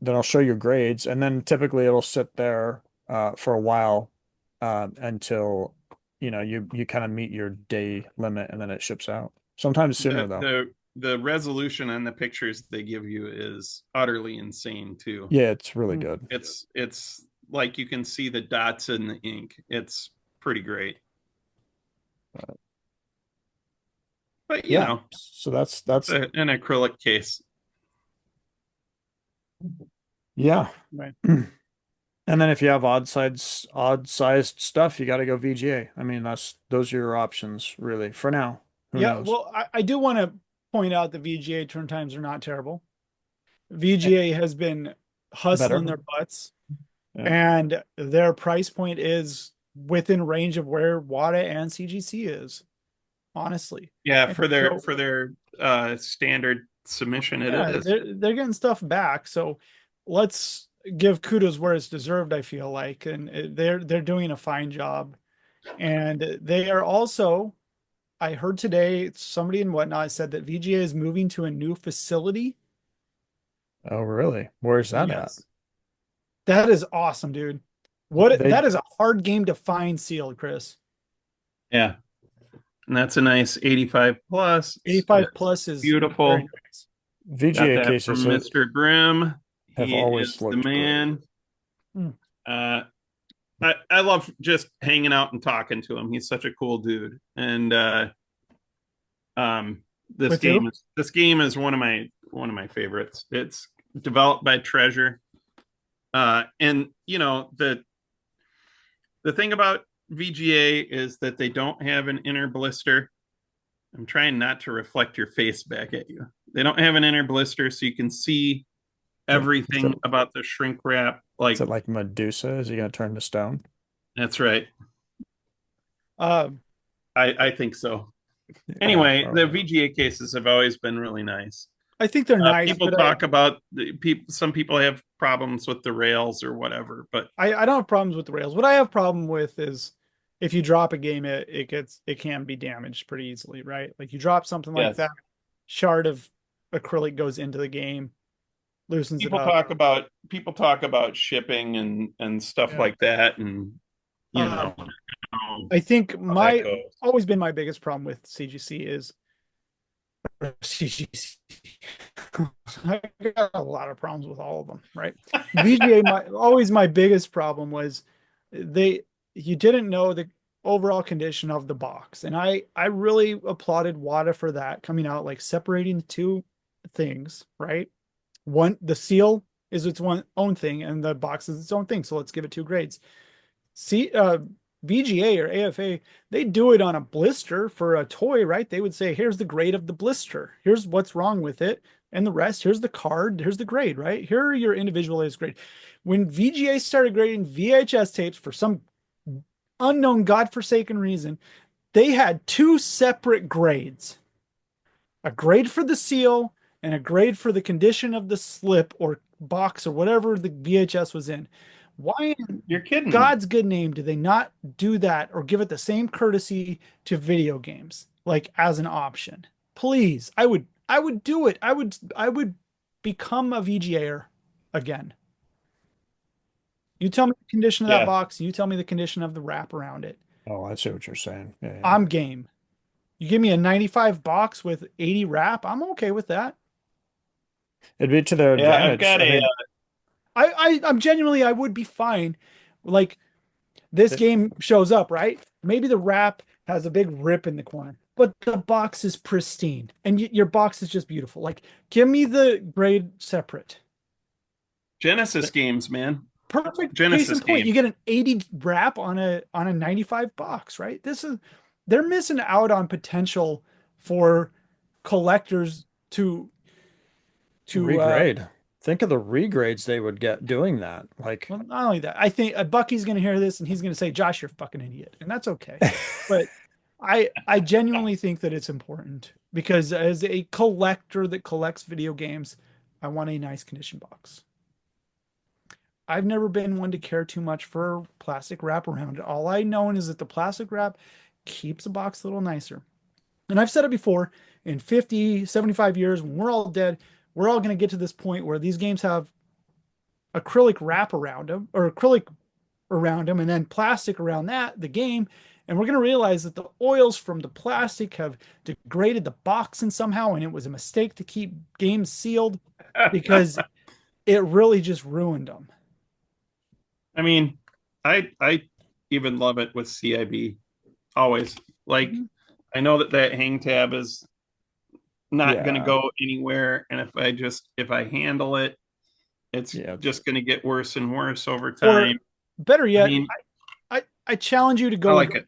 I'll show you grades, and then typically it'll sit there for a while until you kind of meet your day limit and then it ships out. Sometimes sooner The though. the resolution on the pictures they give you is utterly insane too. Yeah, it's really Mm. good. It's like you can see the dots in the ink. It's pretty great. But Yeah. So that's an acrylic case. yeah. Right. And then if you have odd sized stuff, you got to go VGA. I mean, those are your options really for now. Who Yeah, knows? well, I do want to point out the VGA turn times are not terrible. VGA has been hustling Better. their butts, Yeah. and their price point is within range of where WADA and CGC is, honestly. Yeah, And for so, their standard submission, it yeah, is. they're getting stuff back. So let's give kudos where it's deserved, I feel like, and they're doing a fine job. And they are also, I heard today somebody in Whatnot said that VGA is moving to a new facility. Oh, really? Where's that at? Yes. That is awesome, dude. What They that is a hard game to find sealed, Chris. Yeah. And that's a nice 85 plus. 85 It's plus is very beautiful. nice. Got VGA that cases from Mr. Grimm. have He always is the looked great. man. Hmm. I love just hanging out and talking to him. He's such a cool dude. And With who? this game is one of my favorites. It's developed by Treasure. And the thing about VGA is that they don't have an inner blister. I'm trying not to reflect your face back at you. They don't have an inner blister, so you can see everything about the shrink wrap. Like Is it like Medusa? Is he gonna turn to stone? that's right. Um, I think so. Yeah, Anyway, the probably. VGA cases have always been really nice. I think they're nice, People but talk about the people. Some people have problems with the rails or whatever, but I don't have problems with the rails. What I have problem with is if you drop a game, it can be damaged pretty easily, right? Like you drop something like yes, that, shard of acrylic goes into the game, loosens it people up. talk about shipping and stuff Yeah. like that, and you know Um, I think how that my goes. always been my biggest problem with CGC is CGC. I got a lot of problems with all of them, right? VGA, always my biggest problem was they you didn't know the overall condition of the box, and I really applauded WADA for that, coming out like separating the two things, right? One, the seal is its own thing, and the box is its own thing. So let's give it two grades. See, VGA or AFA, they do it on a blister for a toy, right? They would say, here's the grade of the blister. Here's what's wrong with it. And the rest, here's the card. Here's the grade, right? Here are your individualized grade. When VGA started grading VHS tapes for some unknown godforsaken reason, they had two separate grades, a grade for the seal and a grade for the condition of the slip or box or whatever the VHS was in. Why in You're kidding me. God's good name do they not do that or give it the same courtesy to video games, like as an option? Please, I would do it. I would become a VGAer again. You tell me the condition of that Yeah, box, and you tell me the condition of the wrap around it. Oh, I see what you're saying. Yeah, yeah. I'm game. You give me a 95 box with 80 wrap, I'm okay with that. It'd be to their yeah. I've advantage. got I a think I'm genuinely, I would be fine. Like this it, game shows up, right? Maybe the wrap has a big rip in the corner, but the box is pristine and your box is just beautiful. Like, give me the grade separate. Genesis games, man. Perfect case in Genesis point. You games. get an 80 wrap on a 95 box, right? They're missing out on potential for collectors to regrade. Think of the regrades they would get doing that. Like, well, not only that, I think Bucky's going to hear this and he's going to say, "Josh, you're a fucking idiot," and that's okay. But I genuinely think that it's important because as a collector that collects video games, I want a nice condition box. I've never been one to care too much for plastic wrap around it. All I know is that the plastic wrap keeps the box a little nicer. And I've said it before, in 50, 75 years, when we're all dead, we're all going to get to this point where these games have acrylic wrap around them or acrylic around them and then plastic around that, the game. And we're going to realize that the oils from the plastic have degraded the box and somehow, and it was a mistake to keep games sealed because it really just ruined them. I mean, I even love it with CIB always. Like Mhm. I know that that hang tab is not going to Yeah. go anywhere, and if I handle it, it's Yeah. just going to get worse and worse over Or time. better I yet, mean, I challenge you to I go. like it.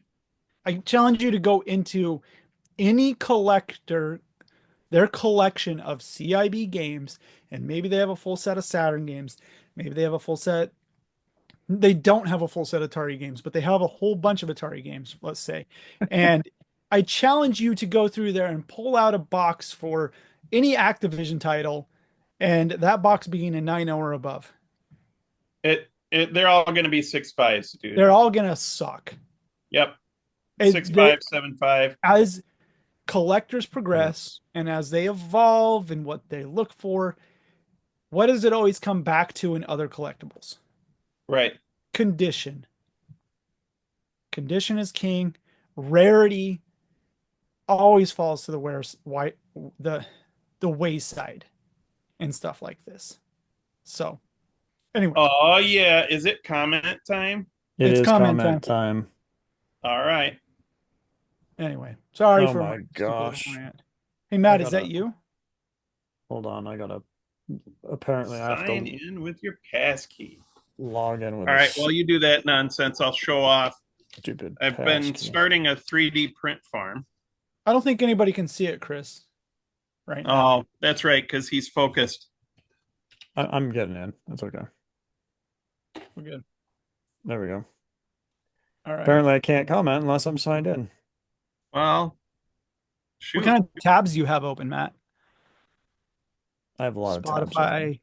I challenge you to go into any collector, their collection of CIB games, and maybe they have a full set of Saturn games. Maybe they have a full set. They don't have a full set of Atari games, but they have a whole bunch of Atari games, let's say. And I challenge you to go through there and pull out a box for any Activision title, and that box being a 9.0 or above. They're all going to be 6.5s, dude. They're all gonna suck. Yep, And 6.5, 7.5. as collectors progress and as they evolve and what they look for, what does it always come back to in other collectibles? Right. Condition. Condition is king. Rarity always falls to the the the wayside and stuff like this. So anyway, Oh yeah, is it comment time? It it's is comment time. comment time. All right. Anyway, sorry Oh for my my stupid gosh. rant. Hey I Matt, is that gotta you? hold on. I gotta apparently I have Sign to in with your passkey. log in with All a right. While you do that nonsense, I'll show off. stupid I've been passkey. starting a 3D print farm. I don't think anybody can see it, Chris, right now. Oh, that's right, because he's focused. I'm getting in. That's okay. We're good. There we go. All right. Apparently I can't comment unless I'm signed in. Well, What shoot. kind of tabs do you have open, Matt? I have a lot of tabs open. Spotify.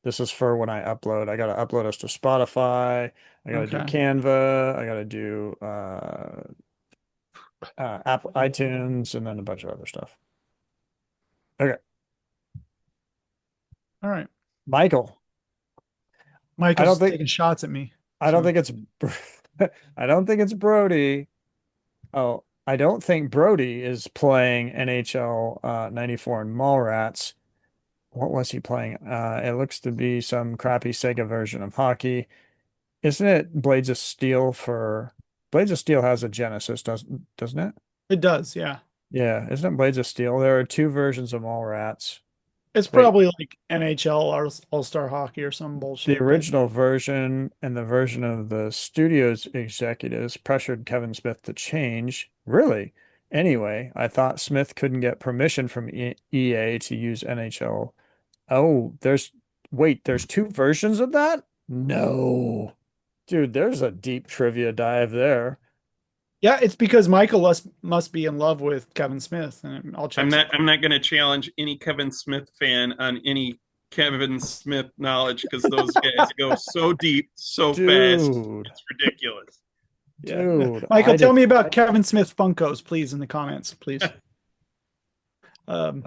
This is for when I upload. I gotta upload us to Spotify. I gotta do Okay. Canva. I gotta do Apple iTunes and then a bunch of other stuff. Okay. All right. Michael. I don't Michael's think taking shots at me. I don't So think it's I don't think it's Brody. Oh, I don't think Brody is playing NHL 94 in Mallrats. What was he playing? It looks to be some crappy Sega version of hockey. Isn't it Blades of Steel for Blades of Steel has a Genesis, doesn't it? it does, yeah. Yeah, isn't it Blades of Steel? There are two versions of Mallrats. It's Wait, probably like NHL or All-Star Hockey or some the bullshit, but original version and the version of the studio's executives pressured Kevin Smith to change. Really? Anyway, I thought Smith couldn't get permission from EA to use NHL. Oh, there's two versions of that? No. Dude, there's a deep trivia dive there. yeah, it's because Michael must be in love with Kevin Smith, and I'll I'm check not some. I'm not going to challenge any Kevin Smith fan on any Kevin Smith knowledge because those guys go so deep, so fast. Dude, It's ridiculous. Yeah, dude, Michael, tell me about Kevin Smith Funkos, please, in the comments, please. Um,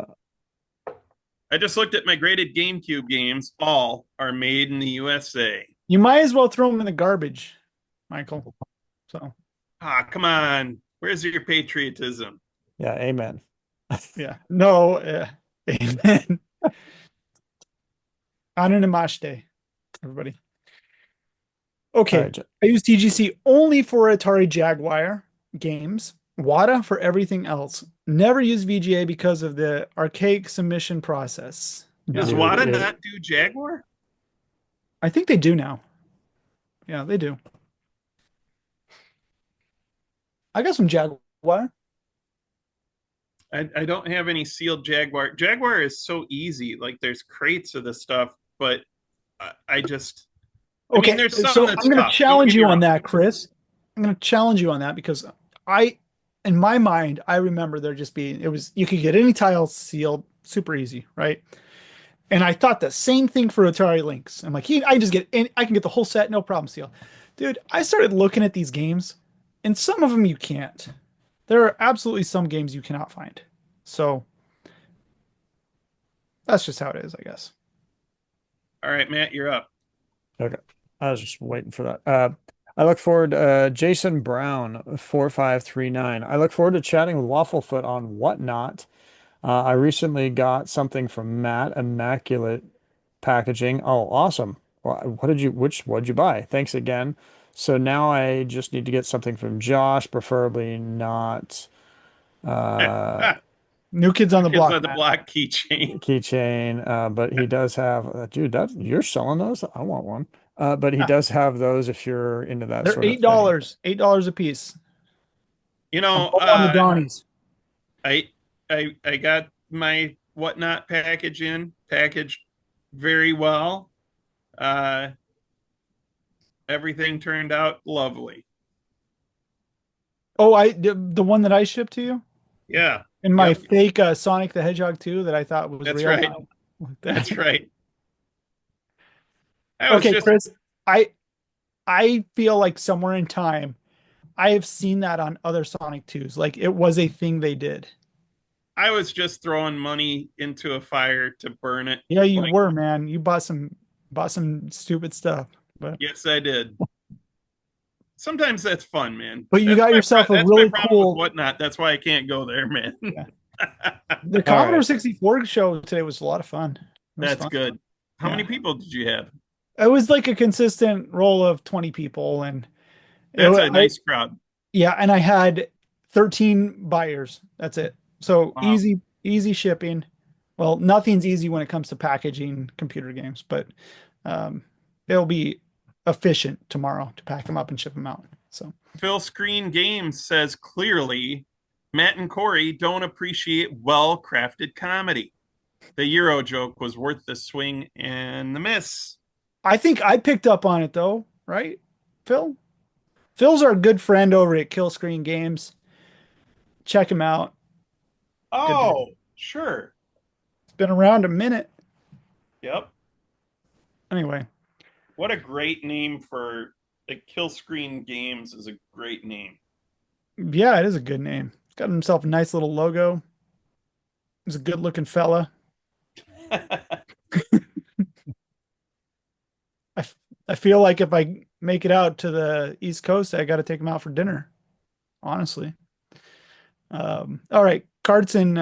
I just looked at my graded GameCube games. All are made in the USA. you might as well throw them in the garbage, Michael. So Ah, come on. Where's your patriotism? yeah, amen. yeah, no, amen. Anunimashite, everybody. All Okay, right, I use TGC only for Atari Jaguar games, WADA for everything else. Never use VGA because of the archaic submission process. Yeah, Does dude, WADA not do Jaguar? I think they do now. Yeah, they do. I got some Jaguar. I don't have any sealed Jaguar. Jaguar is so easy. Like there's crates of the stuff, but I just, I mean, Okay, there's some so that's I'm going to tough. Don't challenge get me you on wrong. that, Chris. I'm going to challenge you on that because I, in my mind, I remember there just being, it was, you could get any tile sealed super easy, right? And I thought the same thing for Atari Lynx. I'm like, I can just get any, I can get the whole set, no problem, seal. Dude, I started looking at these games, and some of them you can't. There are absolutely some games you cannot find. So that's just how it is, I guess. All right, Matt, you're up. okay. I was just waiting for that. I look forward, Jason Brown, 4539. I look forward to chatting with Wafflefoot on whatnot. I recently got something from Matt, Immaculate Packaging. Oh, awesome. What'd you buy? Thanks again. So now I just need to get something from Josh, preferably not uh New Kids on the Kids Block, on the Matt. Block keychain. keychain, but he does have, dude, that you're selling those? I want one. But he Yeah, does have those if you're into that they're sort of $8, thing. $8 a piece. You I'm know, low on the Donnies. I I got my whatnot package in, packaged very well. Uh, everything turned out lovely. Oh, the one that I shipped to you Yeah. in my Yep. fake Sonic the Hedgehog 2 that I thought was That's real. right. That's right. I was Okay, just Chris, I I feel like somewhere in time I have seen that on other Sonic 2s. Like it was a thing they did. I was just throwing money into a fire to burn it. Yeah, you Like, were, man. You bought some stupid stuff. But yes, I did. Sometimes that's fun, man. but you got yourself a That's my really problem with cool. whatnot. That's why I can't go there, man. Yeah. The All Commodore right. 64 show today was a lot of fun. It was That's fun. good. How many Yeah. people did you have? It was like a consistent roll of 20 people and That's a I nice crowd. yeah, and I had 13 buyers. That's it. So Wow. easy shipping. Well, nothing's easy when it comes to packaging computer games, but um, it'll be efficient tomorrow to pack them up and ship them out. So Phil Screen Games says clearly Matt and Corey don't appreciate well crafted comedy. The Euro joke was worth the swing and the miss. I think I picked up on it though, right? Phil? Phil's our good friend over at Kill Screen Games. Check him out. Good dude. Oh, sure. It's been around a minute. Yep. Anyway, What a great name for the Kill Screen Games is a great name. yeah, it is a good name. Got himself a nice little logo. He's a good looking fella. I, I feel like if I make it out to the East Coast, I got to take him out for dinner, honestly. All right. Carts and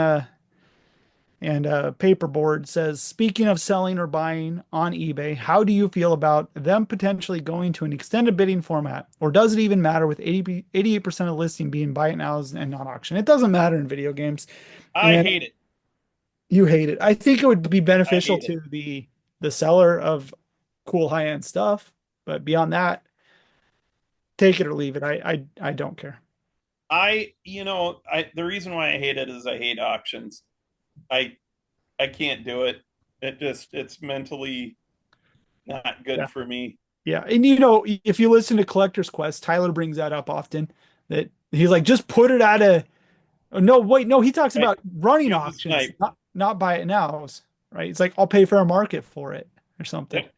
Paperboard says, speaking of selling or buying on eBay, how do you feel about them potentially going to an extended bidding format? Or does it even matter with 88% of listing being buy it now and not auction? It doesn't matter in video games. I And hate it. you hate it. I think it would be I beneficial hate it. to the seller of cool high-end stuff, but beyond that, take it or leave it. I don't care. The reason why I hate it is I hate auctions. I I can't do it. It's mentally not Yeah. good for me. Yeah. And you know, if you listen to Collector's Quest, Tyler brings that up often that he's like, just put it at a oh, no, wait, no, he talks I about running use a auctions, snipe. not buy it nows, right? It's like I'll pay fair market for it or something. Yep.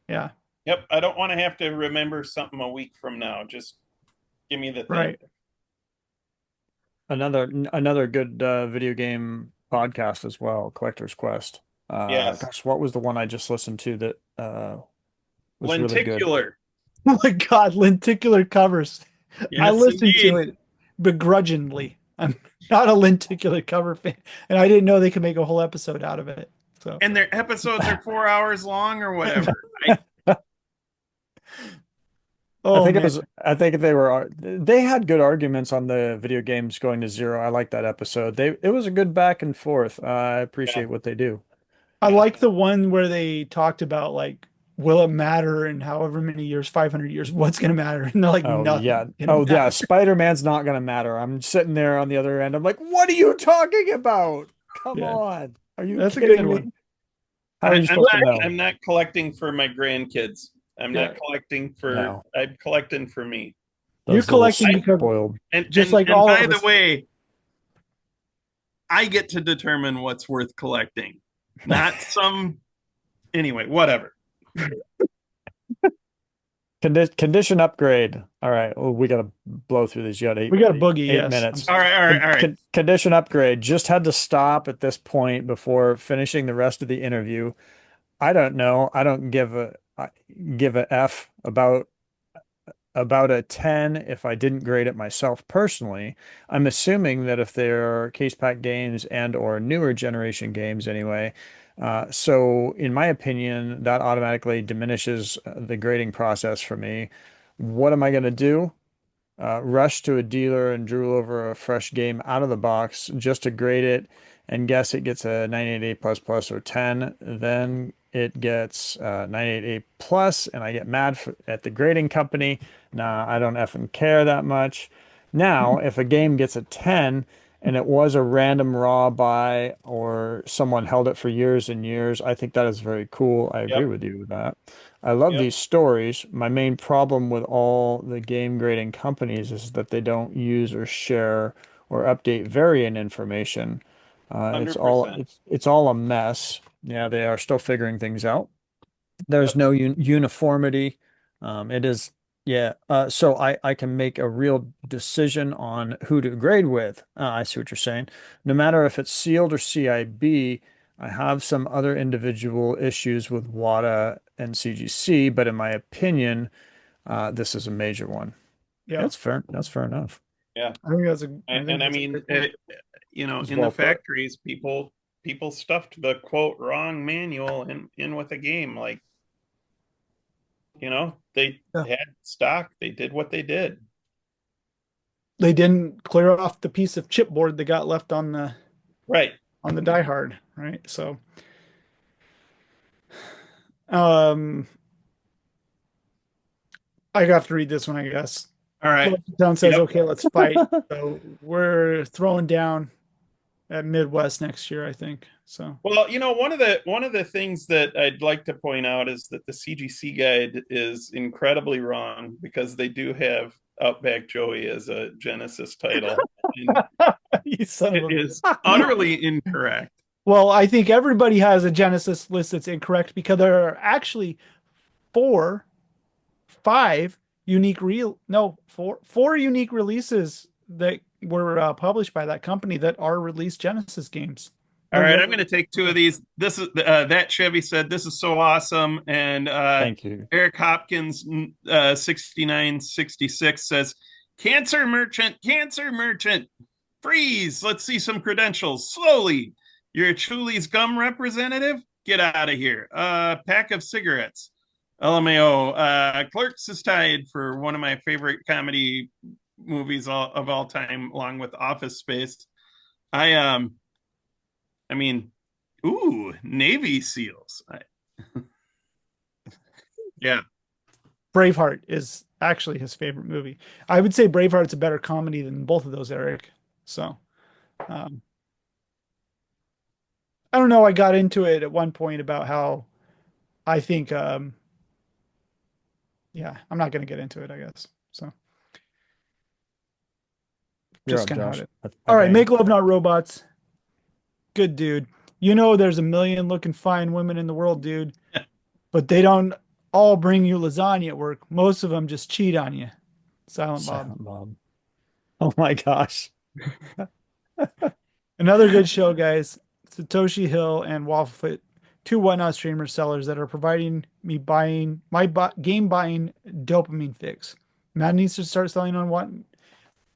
Yeah. Yep. I don't want to have to remember something a week from now. Just give me the thing. Right. Another good video game podcast as well, Collector's Quest. Yes. Gosh, what was the one I just listened to that was really good? Lenticular. Oh my God, lenticular covers. I Yes, listened to indeed. it begrudgingly. I'm not a lenticular cover fan, and I didn't know they could make a whole episode out of it. So, And their episodes are 4 hours long or whatever. I, oh man, I think they had good arguments on the video games going to zero. I like that episode. It was a good back and forth. I yeah, appreciate what they do. I yeah. like the one where they talked about like, will it matter in however many years, 500 years, what's going to matter? And they're like, Oh yeah. nothing gonna Oh yeah. matter. Spider-Man's not gonna matter. I'm sitting there on the other end. I'm like, what are you talking about? Come Yeah, on. Are you that's a good kidding one. me? How are you supposed to know? I'm not collecting for my grandkids. I'm Yeah, not collecting for. No, I'm collecting for me. you're those little collecting because spoiled. And just like all by of the us. way, I get to determine what's worth collecting, not some. Anyway, whatever. Condition upgrade. All right. Well, we gotta blow through these. You got We got a boogie, eight yes. minutes. All right, all right, all right. Condition upgrade. Just had to stop at this point before finishing the rest of the interview. I don't know. I don't give a F about about a 10 if I didn't grade it myself personally. I'm assuming that if they're case pack games and or newer generation games anyway. So in my opinion, that automatically diminishes the grading process for me. What am I going to do? Rush to a dealer and drool over a fresh game out of the box just to grade it and guess it gets a 98A plus plus or 10. Then it gets 98A plus, and I get mad at the grading company. Nah, I don't effing care that much. Now, if a game gets a 10 and it was a random raw buy or someone held it for years and years, I think that is very cool. I agree Yep. with you with that. I love Yep. these stories. My main problem with all the game grading companies is that they don't use or share or update variant information. It's all 100%. it's all a mess. Yeah, they are still figuring things out. There's Yep. no uniformity. It is, yeah. So I can make a real decision on who to grade with. I see what you're saying. No matter if it's sealed or CIB, I have some other individual issues with WADA and CGC, but in my opinion, this is a major one. Yeah, That's fair. That's fair enough. Yeah. I think that's a. I think And I that's a mean, great point. it, It's in the well put. factories, people stuffed the quote wrong manual in with a game. Like, they Yeah. had stock, they did what they did. They didn't clear off the piece of chipboard that got left Right. on the diehard, right? So, um, I have to read this one, I guess. All right. Town says, Yep. "Okay, let's fight." So we're throwing down at Midwest next year, I think. So Well, one of the things that I'd like to point out is that the CGC guide is incredibly wrong because they do have Outback Joey as a Genesis title. And you son of it a. is utterly incorrect. Well, I think everybody has a Genesis list that's incorrect because there are actually four, five unique real no four unique releases that were published by that company that are released Genesis games. All There right, was I'm going to take two of these. This is that Chevy said this is so awesome, and Thank you. Eric Hopkins 6966 says cancer merchant, freeze. Let's see some credentials slowly. You're a Chuli's gum representative. Get out of here. Pack of cigarettes. LMAO. Clerks is tied for one of my favorite comedy movies of all time, along with Office Space. I I mean, ooh, Navy SEALs. Yeah. Braveheart is actually his favorite movie. I would say Braveheart's a better comedy than both of those, Eric. So, um, I don't know. I got into it at one point about how I think, yeah, I'm not going to get into it, I guess. So, You're just up, kind of how it Josh. is. I All right, bang. make love, not robots. Good dude. You know, there's a million looking fine women in the world, dude, but they don't all bring you lasagna at work. Most of them just cheat on you. Silent Bob. Silent Bob. Oh my gosh. Another good show, guys. Satoshi Hill and Wafflefoot, two whatnot streamer sellers that are providing me buying my game buying dopamine fix. Matt needs to start selling on what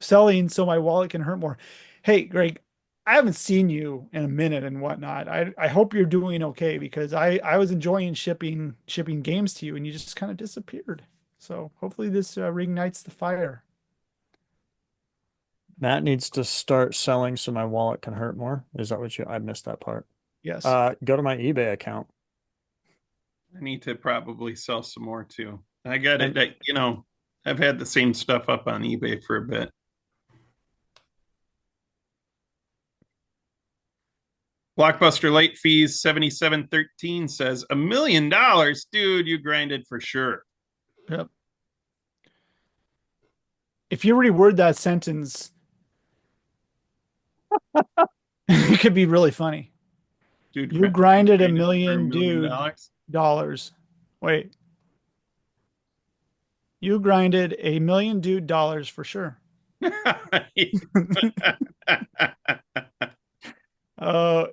selling so my wallet can hurt more. Hey, Greg, I haven't seen you in a minute and whatnot. I hope you're doing okay because I was enjoying shipping games to you and you just kind of disappeared. So hopefully this reignites the fire. Matt needs to start selling so my wallet can hurt more. Is that what I missed that part? Yes. Go to my eBay account. I need to probably sell some more too. I got it. And I've had the same stuff up on eBay for a bit. Blockbuster late fees 7713 says $1 million. Dude, you grinded for sure. Yep. If you reword that sentence, it could be really funny. Dude, You grinded a grinded for million $1 million. dollars. Wait, you grinded $1 million for sure. Oh,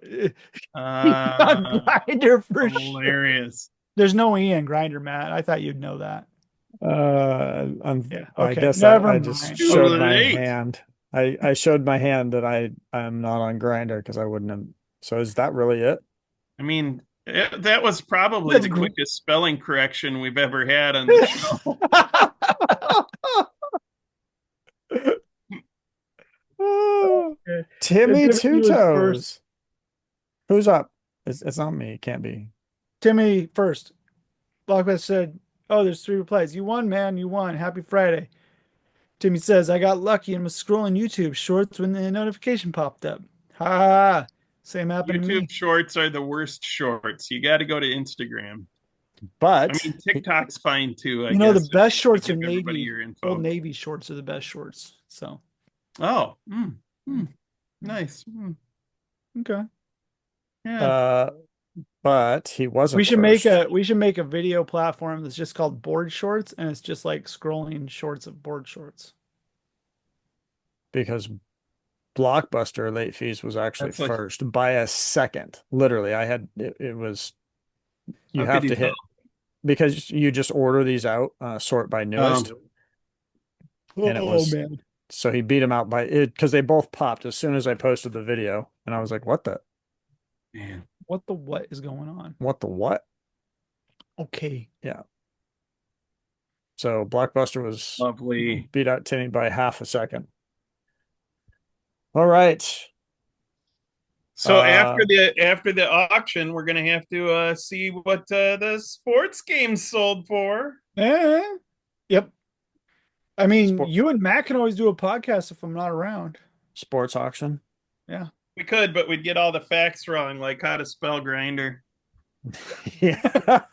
grinder for sure. Hilarious. There's no E in grinder, Matt. I thought you'd know that. Yeah. I Okay. guess Never I just mind. Too showed Okay. my late. hand. I showed my hand that I'm not on Grindr because I wouldn't have. So is that really it? I mean, that was probably That's the gr- quickest spelling correction we've ever had on the show. Okay. And Timmy Timothy Two was first. Toes. Who's up? It's not me. It can't be. Timmy first. Blockbuster said, "Oh, there's 3 replies. You won, man. You won. Happy Friday." Timmy says, "I got lucky and was scrolling YouTube shorts when the notification popped up." Ha! Same happened to YouTube me. shorts are the worst shorts. You got to go to Instagram. I But mean, TikTok's fine too, I You know, the guess, if best you shorts are give everybody Navy. your Old info. Navy shorts are the best shorts. So, Oh, mm, nice. okay. Yeah. uh, but he We wasn't should make first a video platform that's just called board shorts, and it's just like scrolling shorts of board shorts. because Blockbuster late fees was actually That's like, first by a second. Literally, it was you how could have you to tell? hit because you just order these out, sort by newest, and it Oh was man. so he beat him out by it because they both popped as soon as I posted the video, and I was like, Man, What is going on? what the what? Okay. Yeah. So Blockbuster was lovely. beat out Timmy by half a second. All right. So Uh, after the auction, we're gonna have to see what the sports games sold for. Eh, yep. I mean, sport you and Matt can always do a podcast if I'm not around. sports auction. Yeah. We could, but we'd get all the facts wrong, like how to spell grinder. Yeah.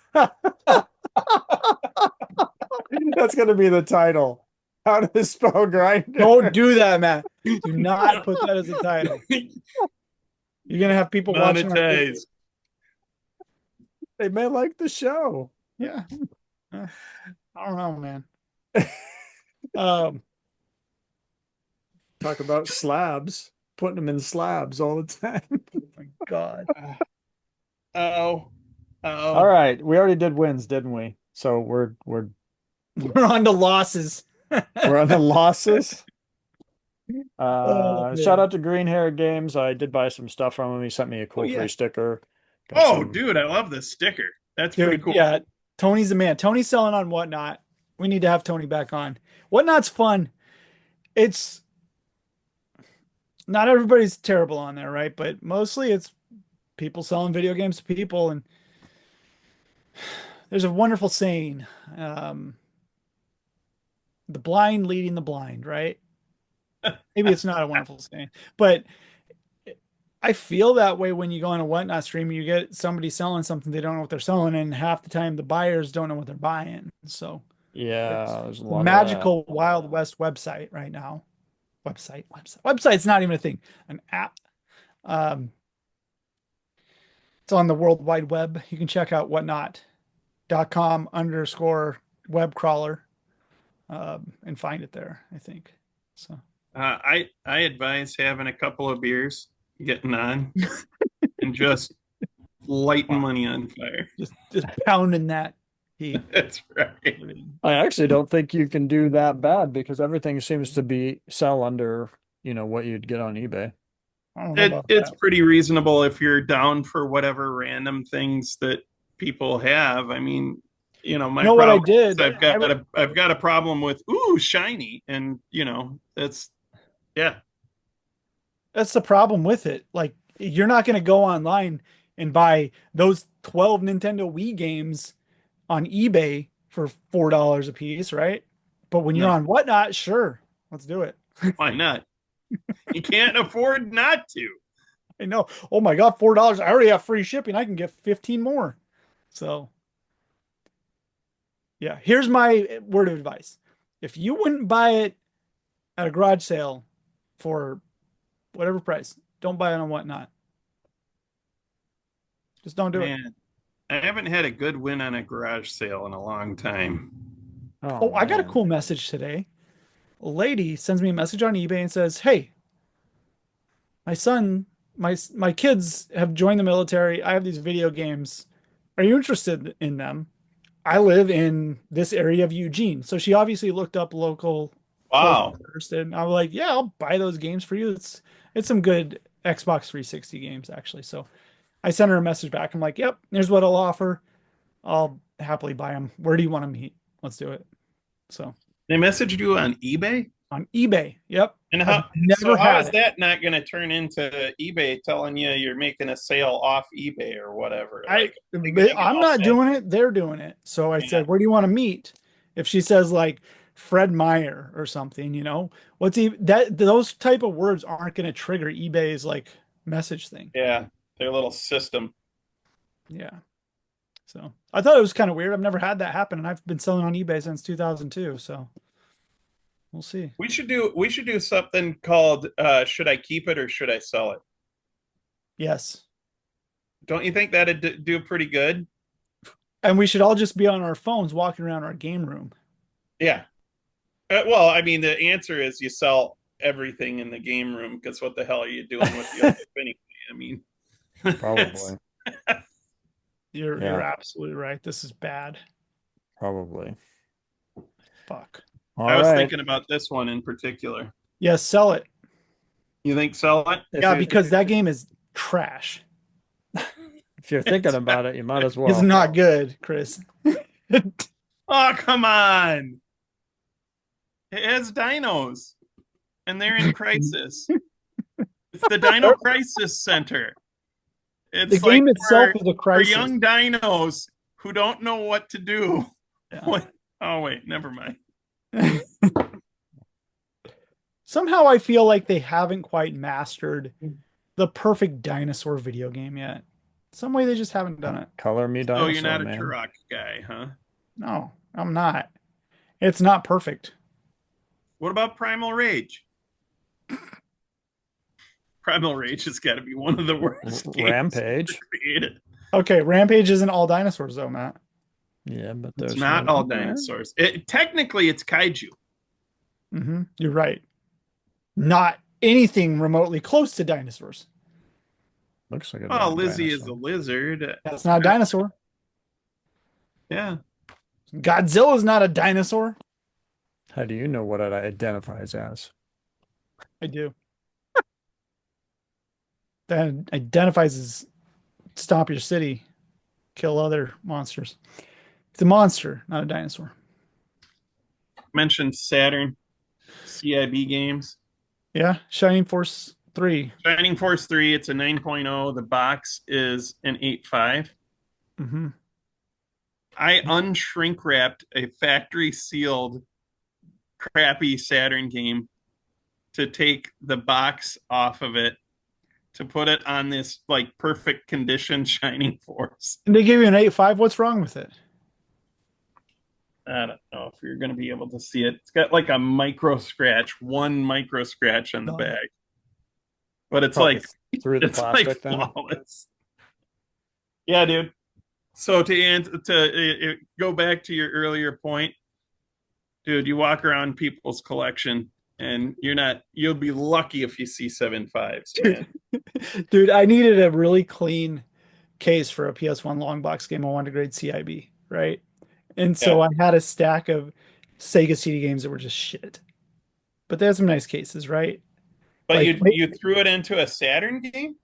That's gonna be the title. How to spell Don't grinder. do that, Matt. Do not put that as a title. You're gonna have people watching our video. Monetize. They may like the show. Yeah. I don't know, man. Um, Talk about slabs, putting them in slabs all the time. oh my God. Oh, All oh. right, we already did wins, didn't we? So we're We're on to losses. we're on the losses. Oh Shout man. out to Green Hair Games. I did buy some stuff from him. He sent me a Oh cool yeah. free sticker. Got Oh, some. dude, I love this sticker. That's pretty Dude, cool. yeah. Tony's the man. Tony's selling on Whatnot. We need to have Tony back on. Whatnot's fun. It's not everybody's terrible on there, right? But mostly it's people selling video games to people. And there's a wonderful saying, um, the blind leading the blind, right? Maybe it's not a wonderful saying, but I feel that way when you go on a Whatnot stream and you get somebody selling something they don't know what they're selling, and half the time the buyers don't know what they're buying. So it's Yeah, there's a the lot of that. magical Wild West website right now. Website's not even a thing. An app. Um, it's on the World Wide Web. You can check out whatnot.com_web crawler and find it there, I think. So I advise having a couple of beers, getting on, and just lighting money on fire. just pounding that heat. That's right. I actually don't think you can do that bad because everything seems to be sell under, what you'd get on eBay. I don't know about It's that. pretty reasonable if you're down for whatever random things that people have. I mean, my You know what I problem is did? I've got a problem with shiny, and that's yeah. That's the problem with it. Like, you're not going to go online and buy those 12 Nintendo Wii games on eBay for $4 a piece, right? But when you're No, on Whatnot, sure, let's do it. why not? You can't afford not to. I know. Oh my God, $4. I already have free shipping. I can get 15 more. So, yeah, here's my word of advice. If you wouldn't buy it at a garage sale for whatever price, don't buy it on Whatnot. Just don't do it. Man, I haven't had a good win on a garage sale in a long time. Oh, I got a Man. cool message today. A lady sends me a message on eBay and says, "Hey, my son, my kids have joined the military. I have these video games. Are you interested in them? I live in this area of Eugene. So she obviously looked up local close Wow. first, and I was like, yeah, I'll buy those games for you. It's some good Xbox 360 games actually. So I sent her a message back. I'm like, yep, here's what I'll offer. I'll happily buy them. Where do you want to meet? Let's do it. So They messaged you on eBay? on eBay. Yep. And I've how never so how had is it. that not going to turn into eBay telling you you're making a sale off eBay or whatever? Like, are they going to get I'm all not that? doing it. They're doing it. So I Yeah, said, where do you want to meet? If she says like Fred Meyer or something, what's that those type of words aren't going to trigger eBay's like message thing. yeah, their little system. Yeah. So I thought it was kind of weird. I've never had that happen, and I've been selling on eBay since 2002. So we'll see. We should do something called should I keep it or should I sell it? Yes. Don't you think that'd do pretty good? And we should all just be on our phones walking around our game room. Yeah. Well, I mean, the answer is you sell everything in the game room because what the hell are you doing with the other anyway? I mean, Probably. You're absolutely right. This is bad. Probably. Fuck. All I was right. thinking about this one in particular. Yes, sell it. You think sell it? Yeah, because that game is trash. If you're thinking about it, you might as It's well. not good, Chris. Oh, come on. It has dinos and they're in crisis. It's the Dino Crisis Center. The It's like game itself is a for crisis. young dinos who don't know what to do. Yeah. What? Oh, wait, never mind. Somehow I feel like they haven't quite mastered the perfect dinosaur video game yet. Some way they just haven't done it. Color me Oh, dinosaur, you're not a man. Turok guy, huh? No, I'm not. It's not perfect. What about Primal Rage? Primal Rage has got to be one of the worst games Rampage. created. Okay, Rampage isn't all dinosaurs though, Matt. Yeah, but there's It's not all dinosaurs. Technically, it's kaiju. You're right. Not anything remotely close to dinosaurs. Looks like a Well, damn Lizzie is a dinosaur. lizard. That's not a dinosaur. Yeah. Godzilla's not a dinosaur. How do you know what it identifies as? I do. That identifies as stomp your city, kill other monsters. It's a monster, not a dinosaur. Mentioned Saturn, CIB games. Yeah, Shining Force 3. Shining Force 3, it's a 9.0. The box is an 8.5. Mm-hmm. I unshrink wrapped a factory sealed crappy Saturn game to take the box off of it to put it on this like perfect condition Shining Force. And they give you an 8.5. What's wrong with it? I don't know if you're going to be able to see it. It's got like a micro scratch, one micro scratch on the bag, but it's Probably like through the it's plastic like then. flawless. Yeah, dude. So to go back to your earlier point, dude, you walk around people's collection and you'll be lucky if you see 7.5s, man. Dude, I needed a really clean case for a PS1 long box game I wanted to grade CIB, right? And so Yeah. I had a stack of Sega CD games that were just shit. But they had some nice cases, right? But Like, you threw it into a Saturn game?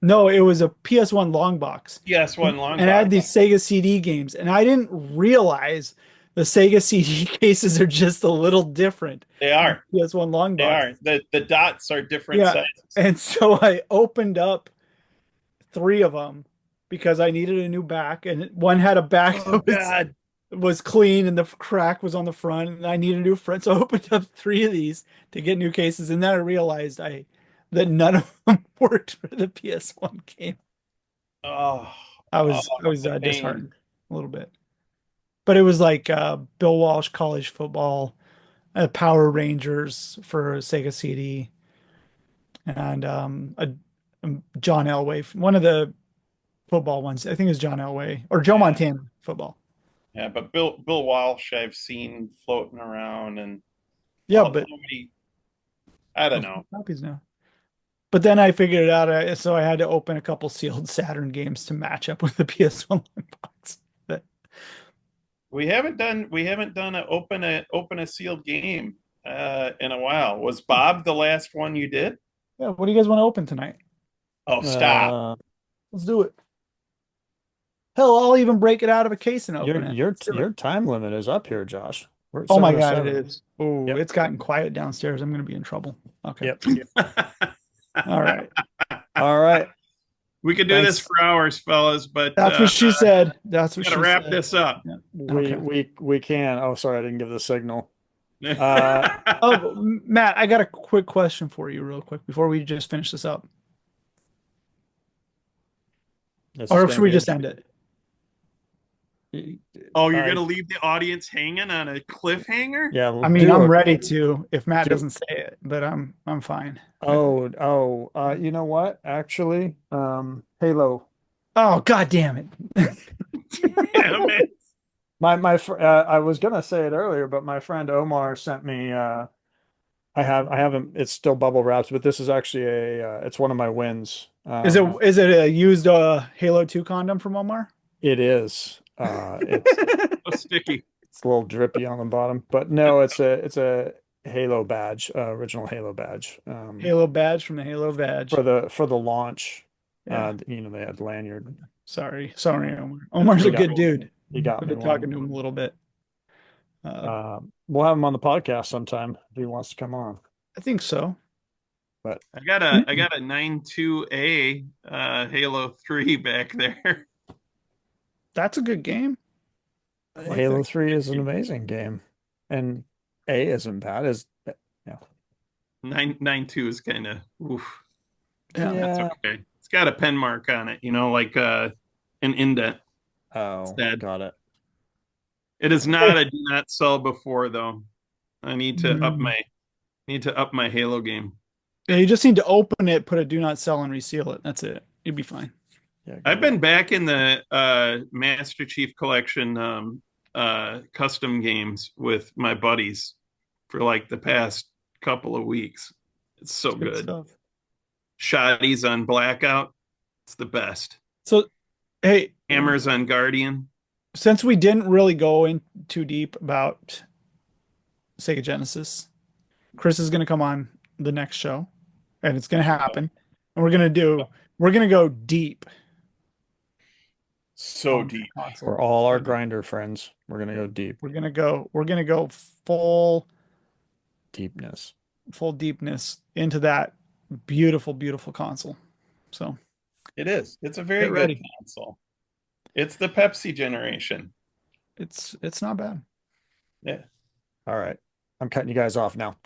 no, it was a PS1 long box. PS1 long And I had box. these Sega CD games, and I didn't realize the Sega CD cases are just a little different. They are. PS1 long They box. are. The dots are different Yeah. sizes. And so I opened up 3 of them because I needed a new back, and one had a back Oh that God. was clean and the crack was on the front, and I needed a new front. So I opened up 3 of these to get new cases, and then I realized that none of them worked for the PS1 game. Oh, I was the pain. disheartened a little bit. But it was like Bill Walsh College Football, Power Rangers for Sega CD, and John Elway, one of the football ones. I think it was John Elway or Joe Montana football. Yeah, but Bill Walsh I've seen floating around and Yeah, but nobody, I don't know. copies now. But then I figured it out, so I had to open a couple sealed Saturn games to match up with the PS1 box. But We haven't done a open a sealed game in a while. Was Bob the last one you did? Yeah, what do you guys want to open tonight? Oh, stop. Let's do it. Hell, I'll even break it out of a case and Your open it. your Let's do it. your time limit is up here, Josh. We're at Oh my God, it 7:07. is. Oh, Yep. it's gotten quiet downstairs. I'm gonna be in trouble. Okay. Yep. All right. All right. We could do this Thanks. for hours, fellas, but That's what she said. That's what gotta she wrap said. this up. Yeah. We Okay. we can. Oh, sorry, I didn't give the signal. Oh, Matt, I got a quick question for you, real quick, before we just finish this up. This is Or gonna should we be just end it? Oh, you're I- gonna leave the audience hanging on a cliffhanger? Yeah, I mean, do I'm a- ready to if Matt do- doesn't say it, but I'm fine. you know what? Actually, Halo. Oh, God damn it. Yeah, man. I was gonna say it earlier, but my friend Omar sent me. I haven't. It's still bubble wrapped, but this is actually it's one of my wins. Is it a used Halo 2 condom from Omar? It is. It's So sticky. it's a little drippy on the bottom, but no, it's a Halo badge, original Halo badge. Halo badge from the Halo badge. For the launch. Yeah. They had lanyard. Sorry, Omar. Omar's He a got- good dude. He got I've me been talking one. to him a little bit. We'll have him on the podcast sometime if he wants to come on. I think so. But I got a 92A Halo 3 back there. That's a good game. I like Halo that. 3 is an amazing game. And A isn't bad. Yeah. 992 is kind of oof. Yeah. That's okay. It's got a pen mark on it, like an indent. Oh, Dead. got it. It is not a do not sell before though. I need to up Mm. my Halo game. Yeah, you just need to open it, put a do not sell, and reseal it. That's it. You'd be fine. Yeah, I've been back in the Master Chief Collection custom games with my buddies for like the past couple of weeks. It's so Good good. stuff. Shotties on Blackout. It's the best. So, hey, Hammers on Guardian. since we didn't really go in too deep about Sega Genesis, Chris is going to come on the next show, and it's going to happen. And we're going to go deep. So on the deep. console. For all our grinder friends, we're gonna go deep. We're going to go full Deepness. deepness into that beautiful, beautiful console. So, It is. It's a very Get good ready. console. It's the Pepsi generation. it's not bad. Yeah. All right. I'm cutting you guys off now.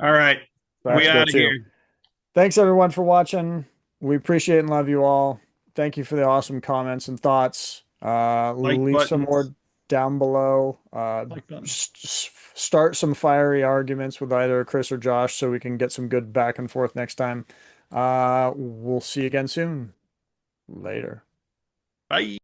All right. I have We to go out of too. here. Thanks everyone for watching. We appreciate and love you all. Thank you for the awesome comments and thoughts. Leave some buttons. more down below. Like buttons. Start some fiery arguments with either Chris or Josh so we can get some good back and forth next time. We'll see you again soon. Later. Bye.